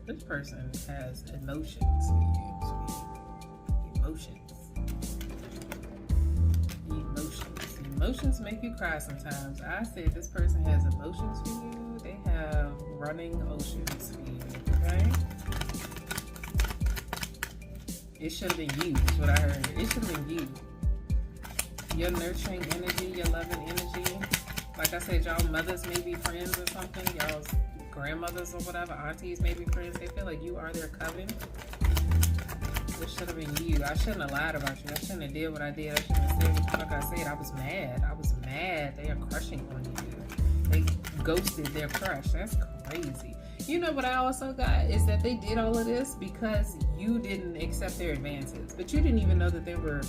This person has emotions for you, sweetie. Emotions. Emotions make you cry sometimes. I said this person has emotions for you. They have running oceans for you, okay? It should have been you, is what I heard. It should have been you. Your nurturing energy, your loving energy. Like I said, y'all mothers may be friends or something. Y'all's grandmothers or whatever, aunties may be friends. They feel like you are their coven. It should have been you. I shouldn't have lied about you. I shouldn't have did what I did. I shouldn't have said what the fuck I said. I was mad. I was mad. They are crushing on you. They ghosted their crush. That's crazy. You know what I also got is that they did all of this because you didn't accept their advances. But you didn't even know that they were...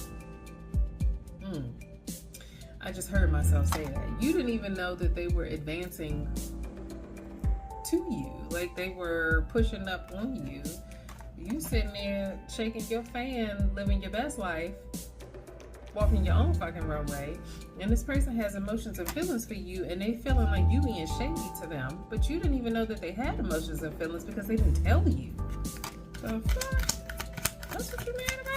I just heard myself say that. You didn't even know that they were advancing to you. Like they were pushing up on you. You sitting there shaking your fan, living your best life, walking your own fucking runway, and this person has emotions and feelings for you, and they feeling like you being shady to them, but you didn't even know that they had emotions and feelings because they didn't tell you. The fuck? That's what you mad about?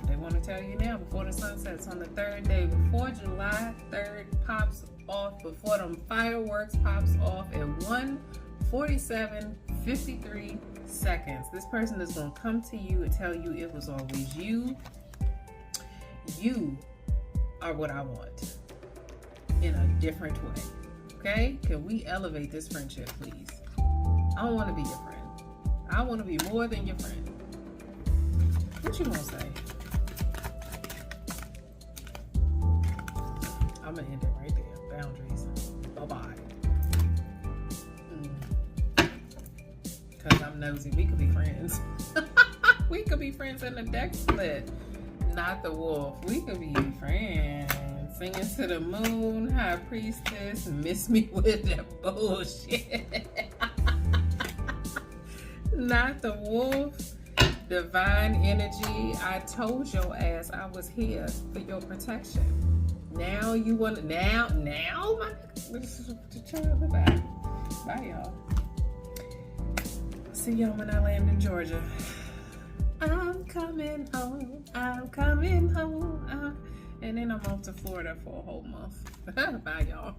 They want to tell you now before the sun sets on the third day, before July 3rd pops off, before them fireworks pops off at 1:47:53 seconds. This person is going to come to you and tell you it was always you. You are what I want in a different way. Okay? Can we elevate this friendship, please? I don't want to be your friend. I want to be more than your friend. What you gonna say? I'm gonna end it right there. Boundaries. Bye-bye. Because I'm nosy. We could be friends. We could be friends in the deck split. Not the wolf. We could be friends. Singing to the moon, high priestess, miss me with that bullshit. Not the wolf. Divine energy. I told your ass I was here for your protection. Now you want to, now, my bye. Bye, y'all. See y'all when I land in Georgia. I'm coming home. I'm coming home. And then I'm off to Florida for a whole month. Bye, y'all.